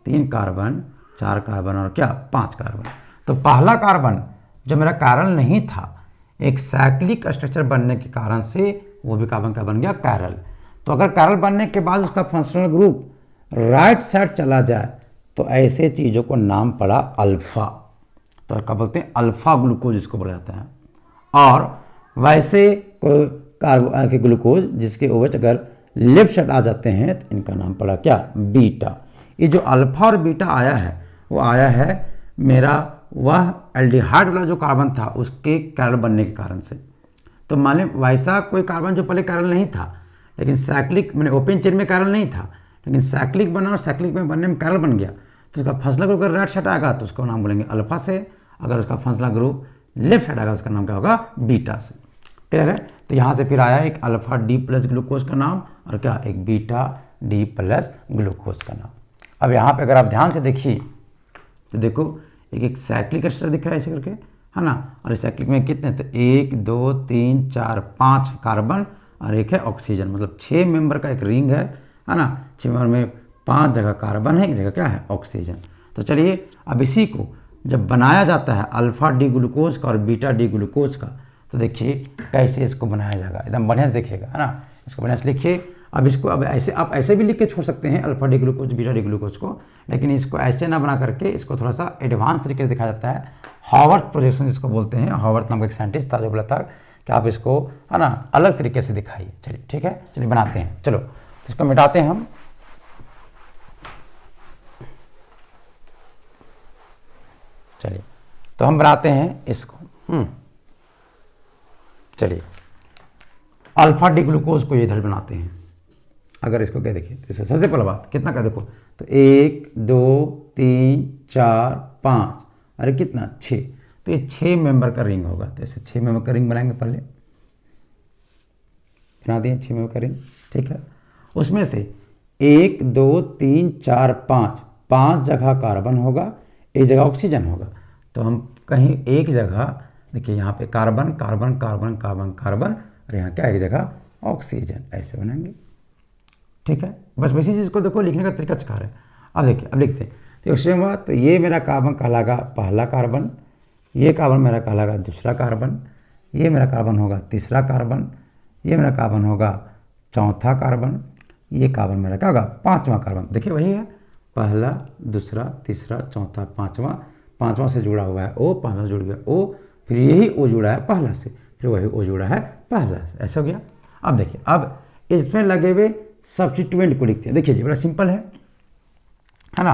3 कार्बन, 4 कार्बन और क्या 5 कार्बन। तो पहला कार्बन जो मेरा कायरल नहीं था, एक साइक्लिक स्ट्रक्चर बनने के कारण से वो भी कार्बन का बन गया कायरल। तो अगर कायरल बनने के बाद उसका फंक्शनल ग्रुप राइट साइड चला जाए तो ऐसे चीज़ों को नाम पड़ा अल्फा। तो क्या बोलते हैं, अल्फा ग्लूकोज इसको बोला जाता है। और वैसे कोई कार्बन के ग्लूकोज जिसके OH अगर लेफ्ट साइड आ जाते हैं तो इनका नाम पड़ा क्या, बीटा। ये जो अल्फा और बीटा आया है वो आया है मेरा वह एल्डिहाइड वाला जो कार्बन था उसके कायरल बनने के कारण से। तो मान लें वैसा कोई कार्बन जो पहले कायरल नहीं था, लेकिन साइक्लिक मैंने ओपन चेन में कायरल नहीं था, लेकिन साइक्लिक बना और साइक्लिक में बनने में कायरल बन गया, तो उसका फंसला ग्रुप अगर राइट साइड आएगा तो उसका नाम बोलेंगे अल्फा से। अगर उसका फंसला ग्रुप लेफ्ट साइड आएगा उसका नाम क्या होगा, बीटा से। क्लियर है। तो यहाँ से फिर आया एक अल्फा डी प्लस ग्लूकोज का नाम और क्या एक बीटा डी प्लस ग्लूकोज का नाम। अब यहाँ पे अगर आप ध्यान से देखिए तो देखो एक साइक्लिक स्ट्रक्चर दिख रहा है ऐसे करके, है ना। और इस साइक्लिक में कितने, तो 1 2 3 4 5 कार्बन और एक है ऑक्सीजन, मतलब 6 मेंबर का एक रिंग है ना। 6 मेंबर में 5 जगह कार्बन है, एक जगह क्या है ऑक्सीजन। तो चलिए अब इसी को जब बनाया जाता है अल्फा डी ग्लूकोज का और बीटा डी ग्लूकोज का, तो देखिए कैसे इसको बनाया जाएगा, एकदम बढ़िया से देखिएगा, है ना। इसको बढ़िया से लिखिए। अब इसको अब ऐसे आप ऐसे भी लिख के छोड़ सकते हैं alpha D glucose beta D glucose को, लेकिन इसको ऐसे ना बना करके इसको थोड़ा सा एडवांस तरीके से दिखाया जाता है। हॉवर्थ प्रोजेक्शन जिसको बोलते हैं, हॉवर्थ नाम का एक साइंटिस्ट था जो बोला था कि आप इसको, है ना, अलग तरीके से दिखाइए। चलिए ठीक है, चलिए बनाते हैं। चलो तो इसको मिटाते हैं हम। चलिए तो हम बनाते हैं इसको। चलिए अल्फा डी ग्लूकोज को इधर बनाते हैं। अगर इसको क्या देखिए, तो सबसे पहला बात कितना का देखो, तो 1 2 3 4 5, अरे कितना 6, तो ये 6 मेंबर का रिंग होगा। तो ऐसे 6 मेंबर का रिंग बनाएंगे, पहले बना दिए 6 मेंबर का रिंग, ठीक है। उसमें से 1 2 3 4 5 जगह कार्बन होगा, एक जगह ऑक्सीजन होगा। तो हम कहीं एक जगह देखिए यहाँ पे carbon carbon carbon carbon carbon और यहाँ क्या एक जगह ऑक्सीजन, ऐसे बनाएंगे, ठीक है। बस वैसी चीज़ को देखो लिखने का तरीका सिखा रहे हैं। अब देखिए, अब लिखते हैं। तो उसके बाद तो ये मेरा कार्बन कहलागा पहला कार्बन, ये कार्बन मेरा कहलागा दूसरा कार्बन, ये मेरा कार्बन होगा तीसरा कार्बन, ये मेरा कार्बन होगा चौथा कार्बन, ये कार्बन मेरा क्या होगा पाँचवा कार्बन। देखिए वही है, पहला दूसरा तीसरा चौथा पाँचवा से जुड़ा हुआ है ओ, पाँचवा जुड़ गया ओ, फिर यही ओ जुड़ा है पहला से, फिर वही ओ जुड़ा है पहला से, ऐसा हो गया। अब देखिए, अब इसमें लगे हुए सब्स्टिट्यूएंट को लिखते हैं। देखिए जी बड़ा सिंपल है ना।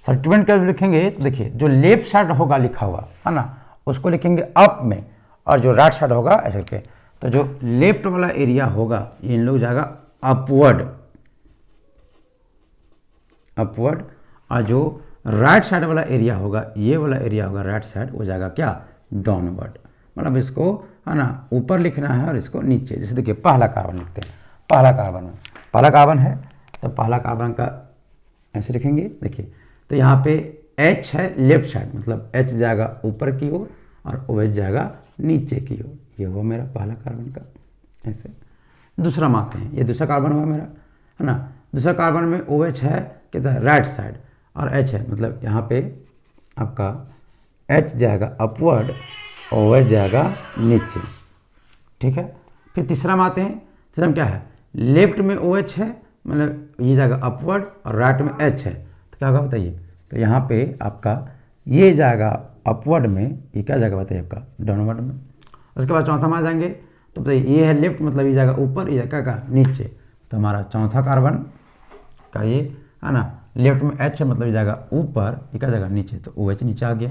सब्स्टिट्यूएंट का लिखेंगे तो देखिए जो लेफ्ट साइड होगा लिखा हुआ, है ना, उसको लिखेंगे अप में, और जो राइट साइड होगा ऐसे करके। तो जो लेफ्ट वाला एरिया होगा इन लोग जाएगा अपवर्ड, और जो राइट साइड वाला एरिया होगा, ये वाला एरिया होगा राइट साइड, वो जाएगा क्या डाउनवर्ड। मतलब इसको, है ना, ऊपर लिखना है और इसको नीचे। जैसे देखिए पहला कार्बन लिखते हैं, पहला कार्बन है तो पहला कार्बन का ऐसे लिखेंगे। देखिए तो यहाँ पे H है लेफ्ट साइड, मतलब H जाएगा ऊपर की ओर और OH जाएगा नीचे की ओर, ये हुआ मेरा पहला कार्बन का ऐसे। दूसरा मानते हैं, ये दूसरा कार्बन हुआ मेरा, है ना। दूसरा कार्बन में OH है कितना राइट साइड और H है, मतलब यहाँ पे आपका H जाएगा अपवर्ड, OH जाएगा नीचे, ठीक है। फिर तीसरा मानते हैं, तीसरा में क्या है, लेफ्ट में OH है, मतलब ये जाएगा अपवर्ड और राइट में H है, तो क्या होगा बताइए। तो यहाँ पे आपका ये जाएगा अपवर्ड में, ये क्या जाएगा बताइए आपका डाउनवर्ड में। उसके बाद चौथा में आ जाएंगे, तो बताइए ये है लेफ्ट, मतलब ये जाएगा ऊपर, ये जाएगा क्या नीचे। तो हमारा चौथा कार्बन का ये, है ना, लेफ्ट में H है, मतलब ये जाएगा ऊपर, ये क्या जाएगा नीचे, तो OH नीचे आ गया।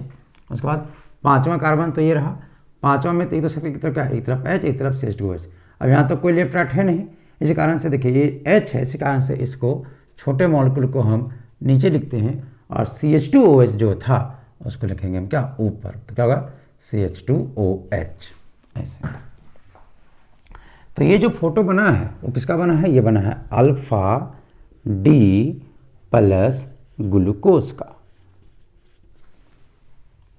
उसके बाद पाँचवा कार्बन तो ये रहा, पाँचवा में तो एक दूसरे की तरफ क्या, एक तरफ H एक तरफ CH2OH। अब यहाँ तो कोई लेफ्ट राइट है नहीं, इसी कारण से देखिए ये H है, इसी कारण से इसको छोटे मॉलिक्यूल को हम नीचे लिखते हैं, और CH2OH जो था उसको लिखेंगे हम क्या ऊपर, तो क्या होगा CH2OH ऐसे। तो ये जो फोटो बना है वो किसका बना है, ये बना है अल्फा डी प्लस ग्लूकोज का,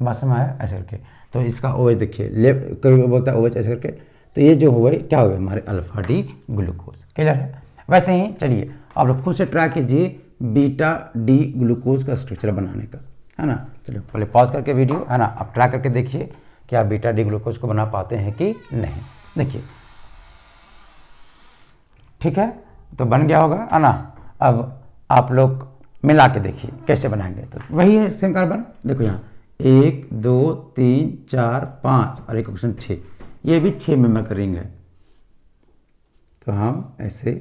बात समझ आया ऐसे करके। तो इसका OH देखिए लेफ्ट कभी बोलता है OH ऐसे करके, तो ये जो हुआ क्या हो गया हमारे अल्फा डी ग्लूकोज, क्लियर है। वैसे ही चलिए आप लोग खुद से ट्राई कीजिए बीटा डी ग्लूकोज का स्ट्रक्चर बनाने का, है ना। चलिए पहले पॉज करके वीडियो, है ना, आप ट्राई करके देखिए कि आप बीटा डी ग्लूकोज को बना पाते हैं कि नहीं। देखिए ठीक है, तो बन गया होगा, है ना। अब आप लोग मिला के देखिए कैसे बनाएंगे, तो वही है सेम कार्बन। देखो यहाँ 1 2 3 4 5 और एक ऑप्शन 6, ये भी 6 मेंबर का रिंग है। तो हम ऐसे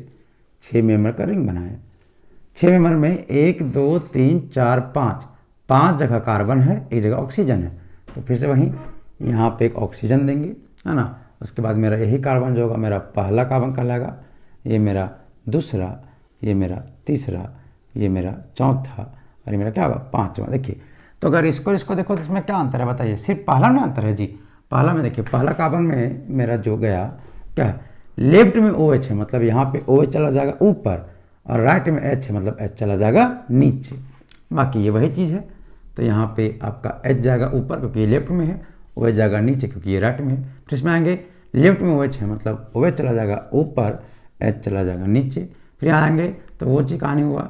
6 मेंबर का रिंग बनाए। 6 मेंबर में 1 2 3 4 5 जगह कार्बन है, एक जगह ऑक्सीजन है। तो फिर से वहीं यहाँ पे एक ऑक्सीजन देंगे, है ना। उसके बाद मेरा यही कार्बन जो होगा मेरा पहला कार्बन कहलाएगा, ये मेरा दूसरा, ये मेरा तीसरा, ये मेरा चौथा और ये मेरा क्या होगा पाँचवा। देखिए तो अगर इसको देखो तो इसमें क्या अंतर है बताइए, सिर्फ पहला में अंतर है जी। पहला में देखिए, पहला कार्बन में मेरा जो गया क्या क्या है, लेफ्ट में ओ एच है मतलब यहाँ पे ओ एच चला जाएगा ऊपर, और राइट में एच है मतलब एच चला जाएगा नीचे। बाकी ये वही चीज़ है, तो यहाँ पे आपका एच जाएगा ऊपर क्योंकि ये लेफ्ट में है, ओ एच जाएगा नीचे क्योंकि ये राइट में है। फिर इसमें आएंगे, लेफ्ट में ओ एच है मतलब ओ एच चला जाएगा ऊपर, एच चला जाएगा नीचे। फिर यहाँ आएंगे तो वो चीज़ कहानी हुआ,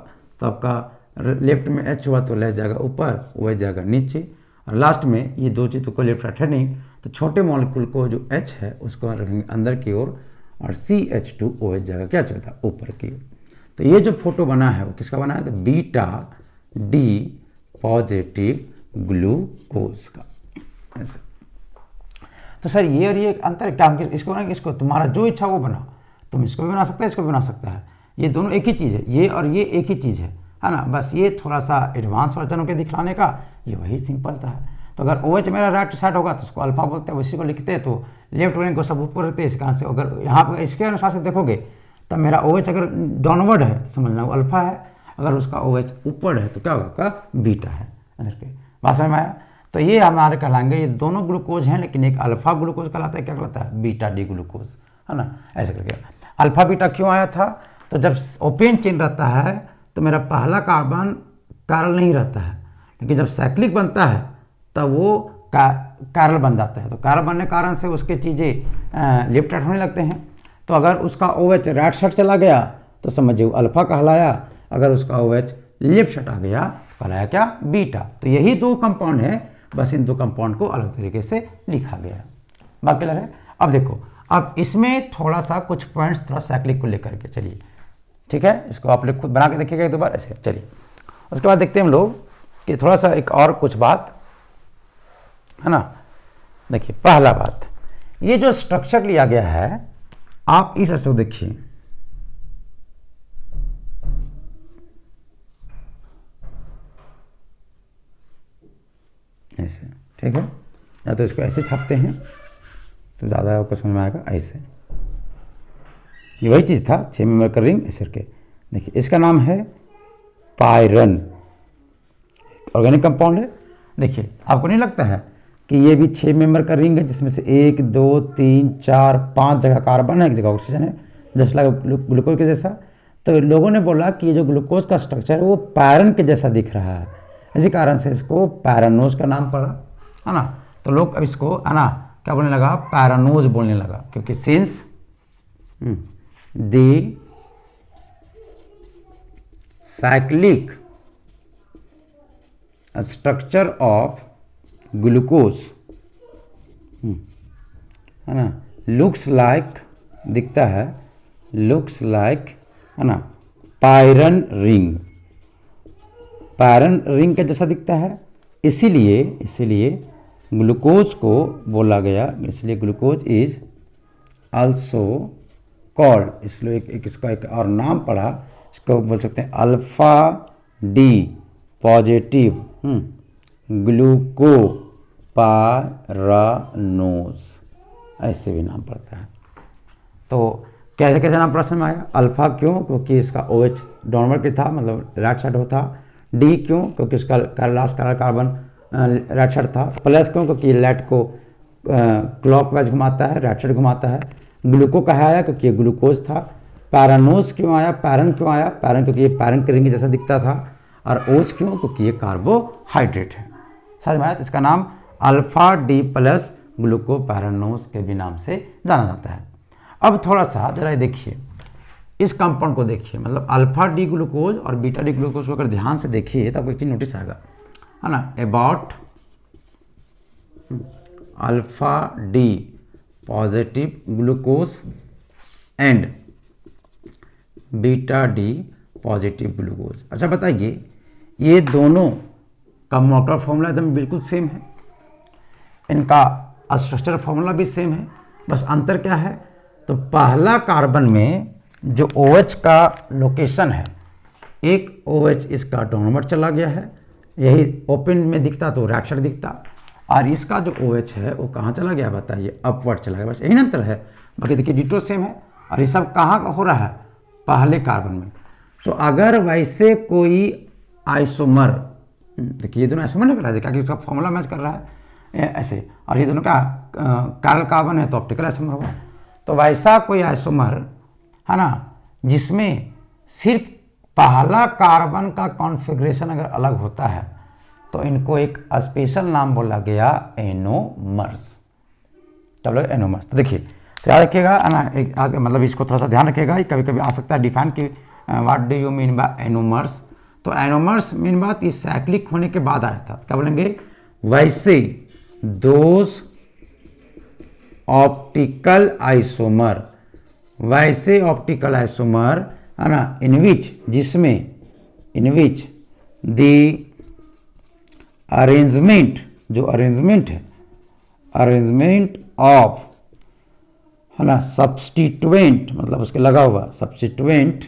तो आपका लेफ्ट में एच हुआ तो एच जाएगा ऊपर, ओ एच जाएगा नीचे, और लास्ट में ये दो चीज़ तो कोई लेफ्ट राइट है नहीं, तो छोटे मॉलिक्यूल को जो एच है उसको रखेंगे अंदर की ओर, और CH2OH जाएगा क्या चलता ऊपर की ओर। तो ये जो फोटो बना है वो किसका बना है, तो बीटा डी पॉजिटिव ग्लूकोज का ऐसे। तो सर ये और ये अंतर क्या, हम इसको ना इसको तुम्हारा जो इच्छा वो बनाओ, तुम इसको भी बना सकते हो इसको भी बना सकता है, ये दोनों एक ही चीज़ है, ये और ये एक ही चीज़ है ना, बस ये थोड़ा सा एडवांस वर्जन होकर दिखलाने का, ये वही सिंपल था। तो अगर OH मेरा राइट साइड होगा तो उसको अल्फा बोलते हैं, उसी को लिखते हैं, तो लेफ्ट वाले को सब ऊपर रहते हैं, इस कारण से अगर यहाँ पर इसके अनुसार से देखोगे तब मेरा OH अगर डाउनवर्ड है समझना वो अल्फा है, अगर उसका OH ऊपर है तो क्या होगा, आपका बीटा है। बात समझ में आया। तो ये हमारे कहलाएंगे, ये दोनों ग्लूकोज हैं लेकिन एक अल्फा ग्लूकोज कहलाता है, क्या कहलाता है, बीटा डी ग्लूकोज, है ना, ऐसे करके। अल्फा बीटा क्यों आया था, तो जब ओपेन चेन रहता है तो मेरा पहला कार्बन कार्बन नहीं रहता है, लेकिन जब साइक्लिक बनता है तब वो कार्बन बन जाता है, तो कार्बन बनने के कारण से उसके चीज़ें लेफ्ट राइट होने लगते हैं। तो अगर उसका OH राइट साइड चला गया तो समझिए अल्फा कहलाया, अगर उसका OH लेफ्ट साइड आ गया तो कहलाया क्या, बीटा। तो यही दो कंपाउंड है, बस इन दो कंपाउंड को अलग तरीके से लिखा गया है। बात क्लियर है। अब देखो, अब इसमें थोड़ा सा कुछ पॉइंट्स थोड़ा साइक्लिक को लेकर के चलिए, ठीक है, इसको आप लोग खुद बना के देखिएगा एक दो बार ऐसे। चलिए उसके बाद देखते हैं हम लोग कि थोड़ा सा एक और कुछ बात है ना। देखिए पहला बात, ये जो स्ट्रक्चर लिया गया है आप इस ऐसे देखिए, ऐसे, ठीक है, या तो इसको ऐसे छापते हैं तो ज़्यादा आपको समझ में आएगा, ऐसे। ये वही चीज़ था 6 मेंबर का रिंग ऐसे करके। देखिए इसका नाम है पायरन, ऑर्गेनिक कंपाउंड है। देखिए आपको नहीं लगता है कि ये भी 6 मेंबर का रिंग है जिसमें से 1 2 3 4 5 जगह कार्बन है, एक जगह ऑक्सीजन है, जैसे लगा ग्लूकोज के जैसा। तो लोगों ने बोला कि ये जो ग्लूकोज का स्ट्रक्चर है वो पैरन के जैसा दिख रहा है, इसी कारण से इसको पैरानोज का नाम पड़ा, है ना। तो लोग अब इसको है ना क्या बोलने लगा, पैरानोज बोलने लगा, क्योंकि since the cyclic structure of glucose है ना लुक्स लाइक, दिखता है, लुक्स लाइक, है ना, पायरन रिंग, पायरन रिंग के जैसा दिखता है, इसीलिए ग्लूकोज को बोला गया, इसलिए ग्लूकोज इज आल्सो कॉल्ड, इसलिए एक इसका एक और नाम पड़ा, इसको बोल सकते हैं अल्फा डी पॉजिटिव ग्लूकोपायरानोज, ऐसे भी नाम पड़ता है। तो कैसे कैसे नाम प्रश्न में आया, अल्फा क्यों, क्योंकि इसका OH डाउनवर्ड की था, मतलब राइट साइड होता, डी क्यों, क्योंकि इसका लास्ट कार्बन राइट साइड था, प्लस क्यों, क्योंकि लाइट को क्लॉकवाइज घुमाता है, राइट साइड घुमाता है, ग्लूको कहा आया क्योंकि ये ग्लूकोज था, पैरानोज क्यों आया, पैरन क्यों आया, पैरन क्योंकि ये पैरन के रिंग जैसा दिखता था, और OH क्यों, क्योंकि ये कार्बोहाइड्रेट है। समझ में आया। तो इसका नाम अल्फा डी प्लस ग्लूकोपैरानोज के भी नाम से जाना जाता है। अब थोड़ा सा जरा देखिए इस कंपाउंड को देखिए, मतलब अल्फा डी ग्लूकोज और बीटा डी ग्लूकोज को अगर ध्यान से देखिए तो आपको एक चीज नोटिस आएगा, है ना, about alpha D positive glucose and beta D positive glucose. अच्छा बताइए, ये दोनों का मोटर फॉर्मूला एकदम बिल्कुल सेम है, इनका स्ट्रक्चर फॉर्मूला भी सेम है, बस अंतर क्या है, तो पहला कार्बन में जो OH का लोकेशन है, एक OH इसका डाउनवर्ड चला गया है, यही ओपन में दिखता तो राइट साइड दिखता, और इसका जो OH है वो कहाँ चला गया बताइए, अपवर्ड चला गया, बस यही अंतर है। बाकी देखिए डिटो सेम है, और ये सब कहाँ हो रहा है, पहले कार्बन में। तो अगर वैसे कोई आइसोमर, देखिए ये दोनों आइसोमर लग रहा है क्योंकि इसका फॉर्मूला मैच कर रहा है ऐसे, और ये दोनों का कैरल कार्बन है तो ऑप्टिकल आइसोमर होगा। तो वैसा कोई आइसोमर है ना जिसमें सिर्फ पहला कार्बन का कॉन्फ़िगरेशन अगर अलग होता है तो इनको एक स्पेशल नाम बोला गया एनोमर्स। क्या बोला? एनोमर्स। तो देखिए, तो याद रखिएगा है ना, एक मतलब इसको थोड़ा सा ध्यान रखिएगा, कभी कभी आ सकता है डिफाइन कि what do you mean by anomers. तो एनोमर्स मेन बात इस साइक्लिक होने के बाद आया था। क्या बोलेंगे? वैसे दोज ऑप्टिकल आइसोमर, वैसे ऑप्टिकल आइसोमर है ना इन विच, जिसमें इन विच द अरेंजमेंट, जो अरेंजमेंट है, अरेंजमेंट ऑफ है ना सब्स्टिट्यूएंट, मतलब उसके लगा हुआ सब्स्टिट्यूएंट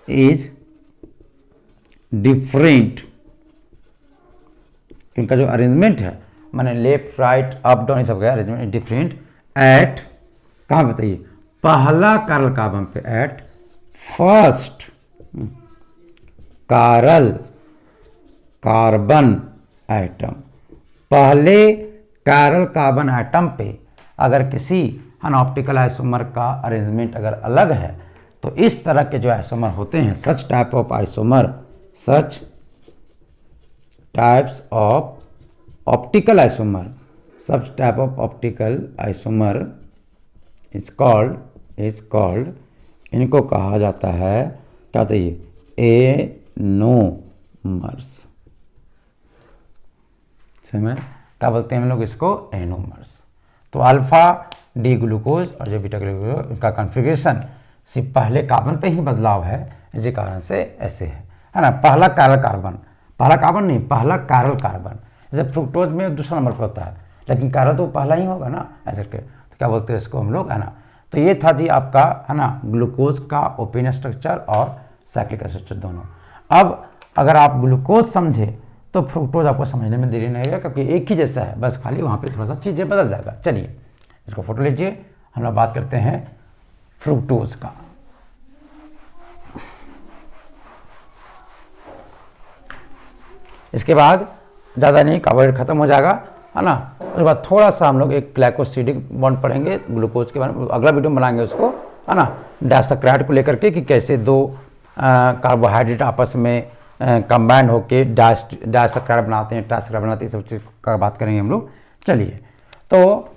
इज डिफरेंट। इनका जो अरेंजमेंट है माने लेफ्ट राइट अप डाउन ये सब का अरेंजमेंट डिफरेंट एट, कहाँ बताइए? पहला कार्बन कार्बन पे, एट फर्स्ट कारल कार्बन एटम, पहले कारल कार्बन एटम पे अगर किसी ऑप्टिकल आइसोमर का अरेंजमेंट अगर अलग है तो इस तरह के जो आइसोमर होते हैं, such type of isomer, such types of optical isomer, such type of optical isomer is called, इनको कहा जाता है, क्या बताइए? एनोमर्स। समझ? क्या बोलते हैं हम लोग इसको? एनोमर्स। तो अल्फा डी ग्लूकोज और जो बीटा ग्लूकोज, इनका कॉन्फ़िगरेशन सिर्फ पहले कार्बन पे ही बदलाव है, इसी कारण से ऐसे है ना। पहला कारल कार्बन, पहला कार्बन नहीं, पहला कारल कार्बन। जैसे फ्रुक्टोज में दूसरा नंबर पर होता है, लेकिन कारल तो पहला ही होगा ना ऐसे करके। तो क्या बोलते हैं इसको हम लोग, है ना। तो ये था जी आपका है ना ग्लूकोज का ओपेन स्ट्रक्चर और साइक्लिक स्ट्रक्चर दोनों। अब अगर आप ग्लूकोज समझे तो फ्रुक्टोज आपको समझने में देरी नहीं है, क्योंकि एक ही जैसा है, बस खाली वहाँ पे थोड़ा सा चीज़ें बदल जाएगा। चलिए इसको फोटो लीजिए, हम लोग बात करते हैं फ्रुक्टोज का। इसके बाद ज़्यादा नहीं, कार्बोहाइड्रेट खत्म हो जाएगा, है ना। उसके बाद थोड़ा सा हम लोग एक ग्लाइकोसिडिक बॉन्ड पढ़ेंगे ग्लूकोज के बारे में, अगला वीडियो में बनाएंगे उसको, है ना, डायसैकेराइड को लेकर के कि कैसे दो कार्बोहाइड्रेट आपस में कंबाइंड होके डायसैकेराइड बनाते हैं, ट्राइसैकेराइड बनाते हैं, सब चीज़ का बात करेंगे हम लोग। चलिए तो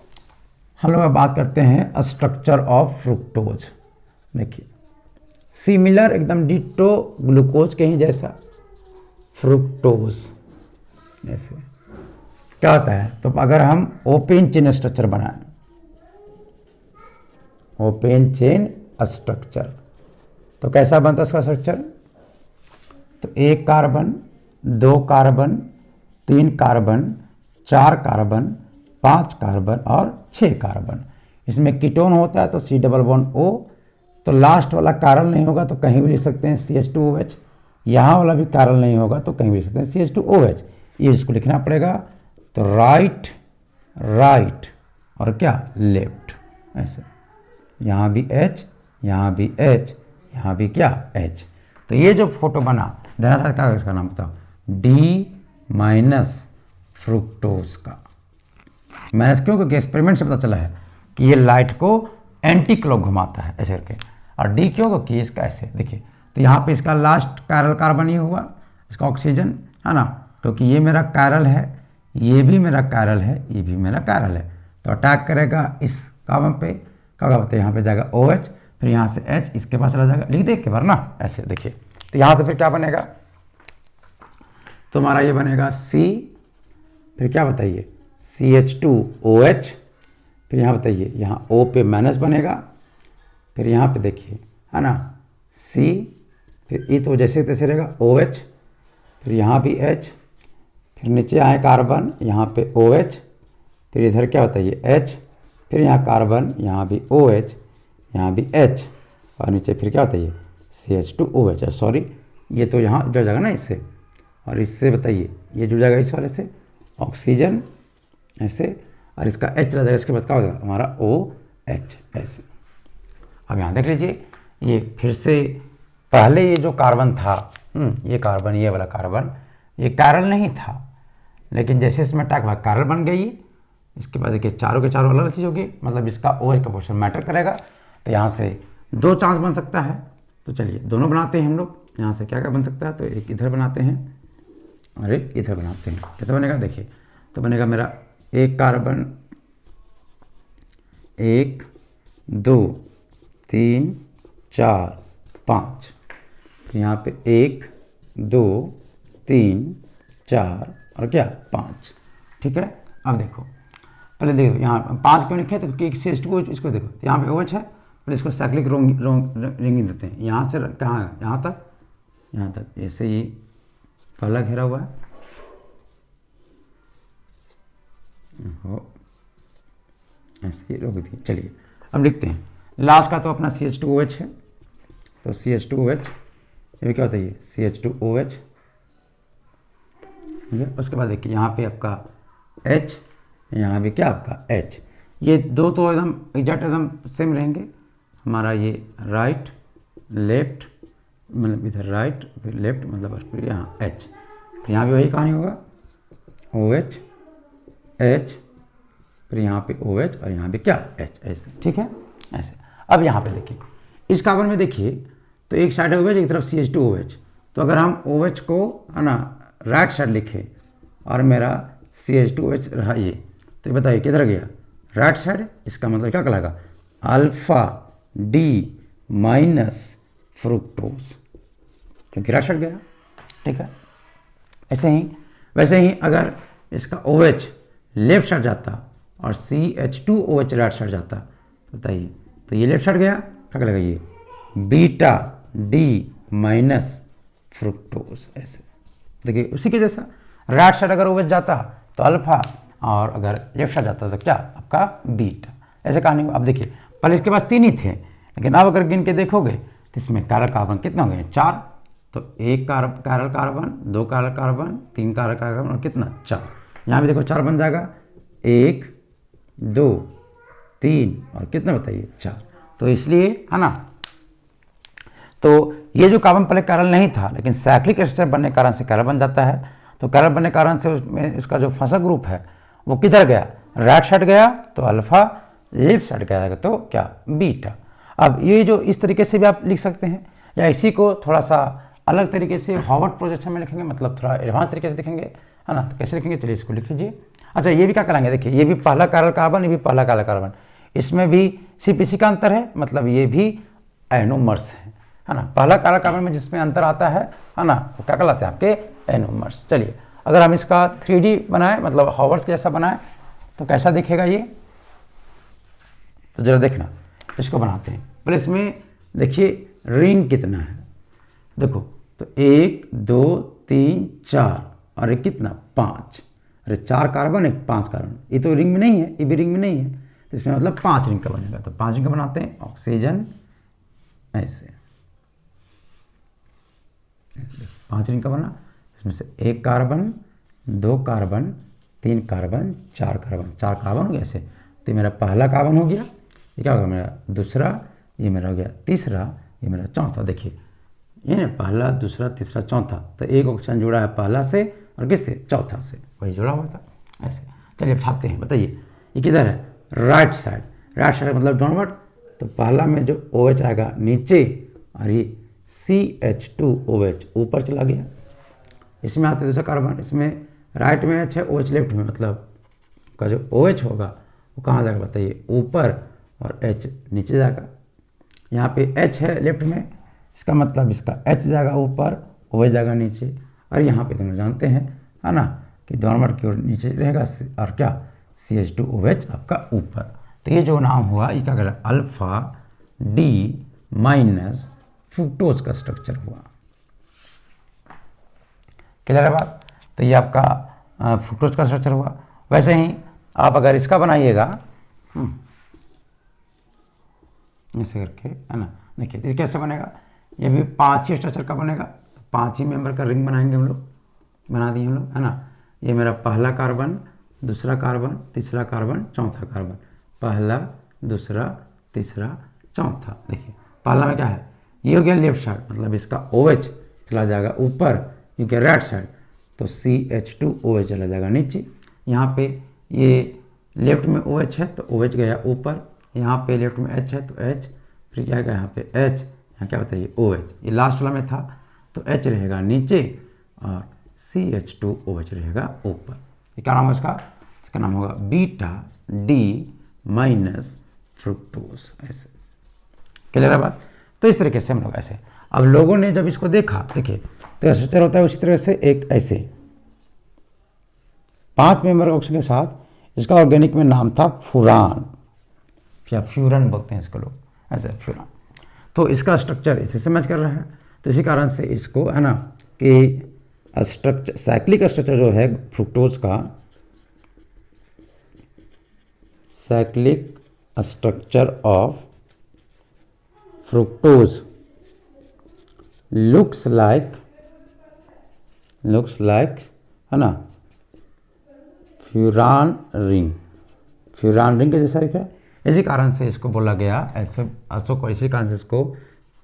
हम लोग बात करते हैं स्ट्रक्चर ऑफ फ्रुक्टोज। देखिए सिमिलर एकदम डिटो ग्लूकोज के ही जैसा फ्रुक्टोज ऐसे क्या होता है। तो अगर हम ओपन चेन स्ट्रक्चर बनाएं, ओपन चेन स्ट्रक्चर, तो कैसा बनता है इसका स्ट्रक्चर? तो एक कार्बन, दो कार्बन, तीन कार्बन, चार कार्बन, पांच कार्बन और 6 कार्बन। इसमें कीटोन होता है तो C डबल बॉन्ड O, तो लास्ट वाला कारल नहीं होगा तो कहीं भी लिख सकते हैं CH2OH, यहाँ वाला भी कारल नहीं होगा तो कहीं भी लिख सकते हैं CH2OH। ये इसको लिखना पड़ेगा। तो राइट राइट और क्या लेफ्ट, ऐसे यहाँ भी H, यहाँ भी H, यहाँ भी क्या H। तो ये जो फोटो बना देना चाहता है, इसका नाम बताओ, D- फ्रुक्टोज का। मैंने क्यों? क्योंकि एक्सपेरिमेंट से पता चला है कि ये लाइट को एंटी क्लॉक घुमाता है ऐसे करके। और डी क्यों? क्योंकि इसका ऐसे देखिए, तो यहाँ पे इसका लास्ट कायरल कार्बन ही हुआ, इसका ऑक्सीजन, है ना, क्योंकि ये मेरा कायरल है, ये भी मेरा कायरल है, ये भी मेरा कायरल है। तो अटैक करेगा इस कार्बन पे, क्या कहते हैं, यहाँ पे जाएगा OH, फिर यहाँ से H इसके पास चला जाएगा। लिख दे के बार ना ऐसे देखिए। तो यहाँ से फिर क्या बनेगा? तुम्हारा ये बनेगा C, फिर क्या बताइए CH2OH, फिर यहाँ बताइए यहाँ O पे माइनस बनेगा, फिर यहाँ पे देखिए है ना C, फिर E तो जैसे तैसे रहेगा OH, फिर यहाँ भी H, फिर नीचे आए कार्बन, यहाँ पे OH, फिर इधर क्या बताइए H, फिर यहाँ कार्बन, यहाँ भी OH, यहाँ भी H, और नीचे फिर क्या बताइए CH2OH। सॉरी ये तो यहाँ जुड़ जाएगा ना इससे, और इससे बताइए ये जुड़ जाएगा इस वाले से, ऑक्सीजन ऐसे, और इसका H चला जाएगा, इसके बाद क्या हो जाएगा हमारा OH ऐसे। अब यहाँ देख लीजिए, ये फिर से पहले ये जो कार्बन था, ये कार्बन, ये वाला कार्बन, ये कायरल नहीं था, लेकिन जैसे इसमें अटैक हुआ कायरल बन गई, इसके बाद देखिए चारों के चारों अलग अलग चीज़ होगी, मतलब इसका OH का पोर्शन मैटर करेगा। तो यहाँ से 2 चांस बन सकता है। तो चलिए दोनों बनाते हैं हम लोग। यहाँ से क्या क्या बन सकता है, तो एक इधर बनाते हैं और एक इधर बनाते हैं। कैसे बनेगा देखिए, तो बनेगा मेरा एक कार्बन 1 2 3 4 5, यहाँ पे 1 2 3 4 और क्या 5। ठीक है, अब देखो पहले देखो यहाँ 5 क्यों लिखे, तो क्योंकि CH2 इसको देखो, तो यहाँ पे OH है, पहले इसको साइक्लिक रिंगिंग देते हैं। यहाँ से कहाँ है, यहाँ तक ऐसे ही पहला घेरा हुआ है, ऐसे ही रोक दिए। चलिए अब लिखते हैं लास्ट का, तो अपना CH2OH है, तो CH2OH, ये भी क्या होता है, ये CH2OH। ठीक है, उसके बाद देखिए यहाँ पे आपका H, यहाँ भी क्या आपका H। ये दो तो एकदम एग्जैक्ट एकदम सेम रहेंगे। हमारा ये राइट लेफ्ट, मतलब इधर राइट फिर लेफ्ट, मतलब फिर यहाँ H, फिर यहाँ भी वही कहानी होगा, OH H, फिर यहाँ पे OH और यहाँ पे क्या H, ऐसे। ठीक है, ऐसे। अब यहाँ पे देखिए इस कार्बन में देखिए, तो एक साइड है OH, एक तरफ CH2OH। तो अगर हम OH को है ना राइट साइड लिखे और मेरा CH2OH रहा ये, तो ये बताइए किधर गया, राइट साइड। इसका मतलब क्या कहलाएगा, अल्फा D माइनस फ्रुक्टोज, क्योंकि राइट साइड गया। ठीक है, वैसे ही अगर इसका OH लेफ्ट साइड जाता और CH2OH राइट साइड जाता, बताइए, तो ये लेफ्ट साइड गया, क्या कहलाएगा, ये बीटा D माइनस फ्रुक्टोज, ऐसे। देखिए उसी के जैसा, राइट साइड अगर OH जाता तो अल्फा, और अगर लेफ्ट साइड जाता तो क्या आपका बीटा, ऐसे कहानी हो। अब देखिए पहले इसके पास 3 ही थे, लेकिन अब अगर गिन के देखोगे तो इसमें कायरल कार्बन कितना हो गए, 4। तो 1 chiral carbon, 2 chiral carbon, 3 chiral carbon और कितना 4। यहाँ भी देखो 4 बन जाएगा, 1 2 3 और कितना बताइए 4। तो इसलिए है ना, तो ये जो कार्बन पहले कायरल नहीं था, लेकिन साइक्लिक स्ट्रक्चर बनने के कारण से कायरल बन जाता है। तो कायरल बनने के कारण से उसमें इसका जो फंसा ग्रुप है वो किधर गया, राइट साइड गया, तो अल्फा, लेफ्ट साइड गया तो क्या बीटा। अब ये जो इस तरीके से भी आप लिख सकते हैं, या इसी को थोड़ा सा अलग तरीके से हॉवर्ड प्रोजेक्शन में लिखेंगे, मतलब थोड़ा एडवांस तरीके से लिखेंगे, है ना। तो कैसे लिखेंगे, चलिए इसको लिख लीजिए। अच्छा, ये भी क्या कराएंगे, देखिए ये भी पहला कायरल कार्बन, ये भी पहला कायरल कार्बन, इसमें भी सिर्फ इसी का अंतर है, मतलब ये भी एनोमर्स है ना। पहला कायरल कार्बन में जिसमें अंतर आता है ना, वो क्या कहलाते हैं आपके एनोमर्स। चलिए अगर हम इसका 3D बनाएं, मतलब हॉवर्ड जैसा बनाएं, तो कैसा दिखेगा ये, तो जरा देखना, इसको बनाते हैं। पहले इसमें देखिए रिंग कितना है, देखो तो 1 2 3 4 और एक कितना 5, अरे 4 कार्बन 1 5 कार्बन, ये तो रिंग में नहीं है, ये भी रिंग में नहीं है, तो इसमें मतलब 5 रिंग का बनेगा। तो 5 रिंग का बनाते हैं, ऑक्सीजन ऐसे 5 रिंग का बना, इसमें से 1 carbon 2 carbon 3 carbon 4 carbon, 4 carbon हो गया ऐसे। तो मेरा पहला कार्बन हो गया, ये क्या होगा मेरा दूसरा, ये मेरा हो गया तीसरा, ये मेरा चौथा। देखिए ये ना पहला दूसरा तीसरा चौथा, तो एक ऑक्सीजन जुड़ा है पहला से और किससे, चौथा से, वही जुड़ा हुआ था ऐसे। चलिए अब छापते हैं, बताइए ये किधर है, राइट साइड, राइट साइड मतलब डाउनवर्ड। तो पहला में जो OH आएगा नीचे और ये CH2OH ऊपर चला गया। इसमें आते दूसरा कार्बन, इसमें राइट में H है, OH लेफ्ट में, मतलब का जो OH होगा वो कहाँ जाएगा बताइए, ऊपर, और H नीचे जाएगा। यहाँ पे H है लेफ्ट में, इसका मतलब इसका H जाएगा ऊपर, OH जाएगा नीचे। और यहाँ पे दोनों जानते हैं है ना कि डाउनवर्ड की ओर नीचे रहेगा, और क्या CH2OH आपका ऊपर। तो ये जो नाम हुआ ये क्या कर रहा है, अल्फा D माइनस फ्रुक्टोज का स्ट्रक्चर हुआ। क्लियर है बात। तो ये आपका फ्रुक्टोज का स्ट्रक्चर हुआ। वैसे ही आप अगर इसका बनाइएगा ऐसे करके, है ना, देखिए इस कैसे बनेगा, ये भी 5 ही स्ट्रक्चर का बनेगा। 5 ही मेंबर का रिंग बनाएंगे हम लोग, बना दिए हम लोग, है ना। ये मेरा पहला कार्बन, दूसरा कार्बन, तीसरा कार्बन, चौथा कार्बन, पहला दूसरा तीसरा चौथा। देखिए पहला में क्या है, ये हो गया लेफ्ट साइड, मतलब इसका OH चला जाएगा ऊपर, ये क्या राइट साइड, तो CH2OH चला जाएगा नीचे। यहाँ पे ये लेफ्ट में ओ एच है तो ओ एच गया ऊपर, यहाँ पे लेफ्ट में एच है तो एच, फिर क्या गया यहाँ पे एच, यहाँ क्या बताइए ओ एच, ये लास्ट वाला में था तो एच रहेगा नीचे और CH2OH रहेगा ऊपर। ये क्या नाम होगा इसका नाम होगा बीटा डी माइनस फ्रुक्टोज। ऐसे क्लियर है बात। तो इस तरीके से हम लोग ऐसे, अब लोगों ने जब इसको देखा, देखिए तो स्ट्रक्चर होता है उसी तरह से एक ऐसे 5 मेंबर ऑक्सीजन के साथ, इसका ऑर्गेनिक में नाम था फुरान या फ्यूरन बोलते हैं इसको लोग, ऐसे फ्यूरन। तो इसका स्ट्रक्चर इसी से मैच कर रहा है, तो इसी कारण से इसको है ना कि स्ट्रक्चर, साइक्लिक स्ट्रक्चर जो है फ्रुक्टोज का, cyclic structure of fructose looks like है ना फ्यूरान रिंग के जैसा दिख रहा है। इसी कारण से इसको बोला गया ऐसे, इसी कारण से इसको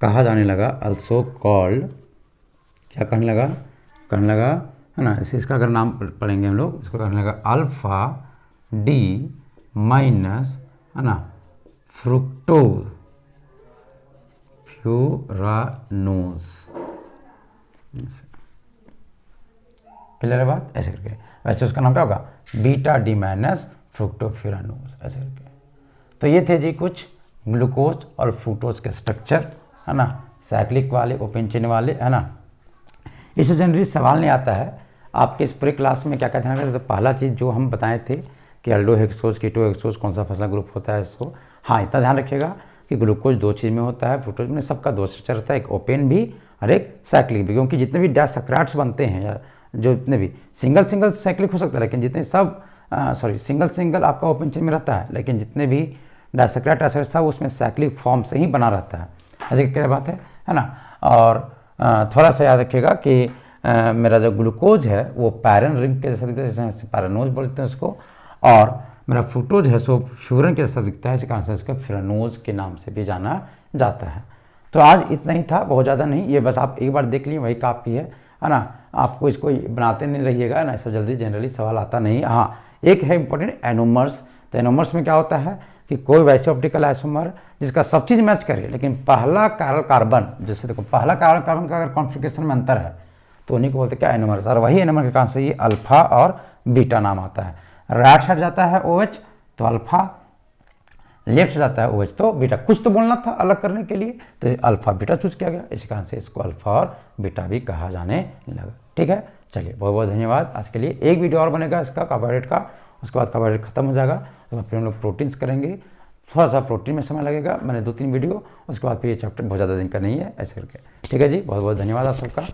कहा जाने लगा अल्सो कॉल्ड, क्या कहने लगा है ना, इसे इसका अगर नाम पढ़ेंगे हम लोग, इसको कहने लगा अल्फा डी माइनस है ना फ्रुक्टोज फ्यूरानोज। क्लियर है बात, ऐसे करके। वैसे उसका नाम क्या होगा बीटा डी माइनस फ्रुक्टोफ्यूरानोज, ऐसे करके। तो ये थे जी कुछ ग्लूकोज और फ्रुक्टोज के स्ट्रक्चर, है ना, साइक्लिक वाले, ओपन चेन वाले, है ना। इससे जनरली सवाल नहीं आता है आपके इस पूरे क्लास में क्या क्या ध्यान रखना। तो पहला चीज़ जो हम बताए थे कि अल्डो हेक्सोज कीटो हेक्सोज कौन सा फसला ग्रुप होता है, इसको हाँ इतना ध्यान रखिएगा कि ग्लूकोज 2 चीज़ में होता है, फ्रुक्टोज में सबका 2 स्ट्रक्चर रहता है, एक ओपन भी और एक साइक्लिक भी। क्योंकि जितने भी डायसैकराइड्स बनते हैं या जो जितने भी सिंगल साइक्लिक हो सकता है, लेकिन जितने सब सिंगल आपका ओपन चेन में रहता है, लेकिन जितने भी डायसैकराइड सब उसमें साइक्लिक फॉर्म से ही बना रहता है। ऐसे क्या बात है ना। और थोड़ा सा याद रखिएगा कि मेरा जो ग्लूकोज है वो पैरन रिंग के जैसा दिखता है, जैसे पैरानोज बोलते हैं उसको, और मेरा फ्रुक्टोज है सो फ्यूरन के जैसा दिखता है, इसी कारण से इसको फ्यूरानोज के नाम से भी जाना जाता है। तो आज इतना ही था, बहुत ज़्यादा नहीं, ये बस आप एक बार देख लीजिए वही काफ़ी है ना। आपको इसको बनाते नहीं रहिएगा ना, ऐसा जल्दी जनरली सवाल आता नहीं। हाँ एक है इंपॉर्टेंट एनोमर्स। तो एनोमर्स में क्या होता है कि कोई वैसे ऑप्टिकल आइसोमर जिसका सब चीज़ मैच करे, लेकिन पहला कार्बन, जैसे देखो पहला कार्बन का अगर कॉन्फिगरेशन में अंतर है तो उन्हीं को बोलते हैं क्या एनोमर्स। और वही एनोमर के कारण से ये अल्फा और बीटा नाम आता है। राइट साइड जाता है OH तो अल्फा, लेफ्ट जाता है OH तो बीटा। कुछ तो बोलना था अलग करने के लिए, तो अल्फा बीटा चूज किया गया, इसी कारण से इसको अल्फा और बीटा भी कहा जाने लगा। ठीक है, चलिए बहुत बहुत धन्यवाद। आज के लिए एक वीडियो और बनेगा इसका कार्बोहाइड्रेट का, उसके बाद कार्बोहाइड्रेट खत्म हो जाएगा, तो फिर हम लोग प्रोटीन्स करेंगे। थोड़ा सा प्रोटीन में समय लगेगा, मैंने 2-3 वीडियो, उसके बाद फिर ये चैप्टर बहुत ज़्यादा दिन का नहीं है, ऐसे करके। ठीक है जी, बहुत बहुत धन्यवाद आप सबका।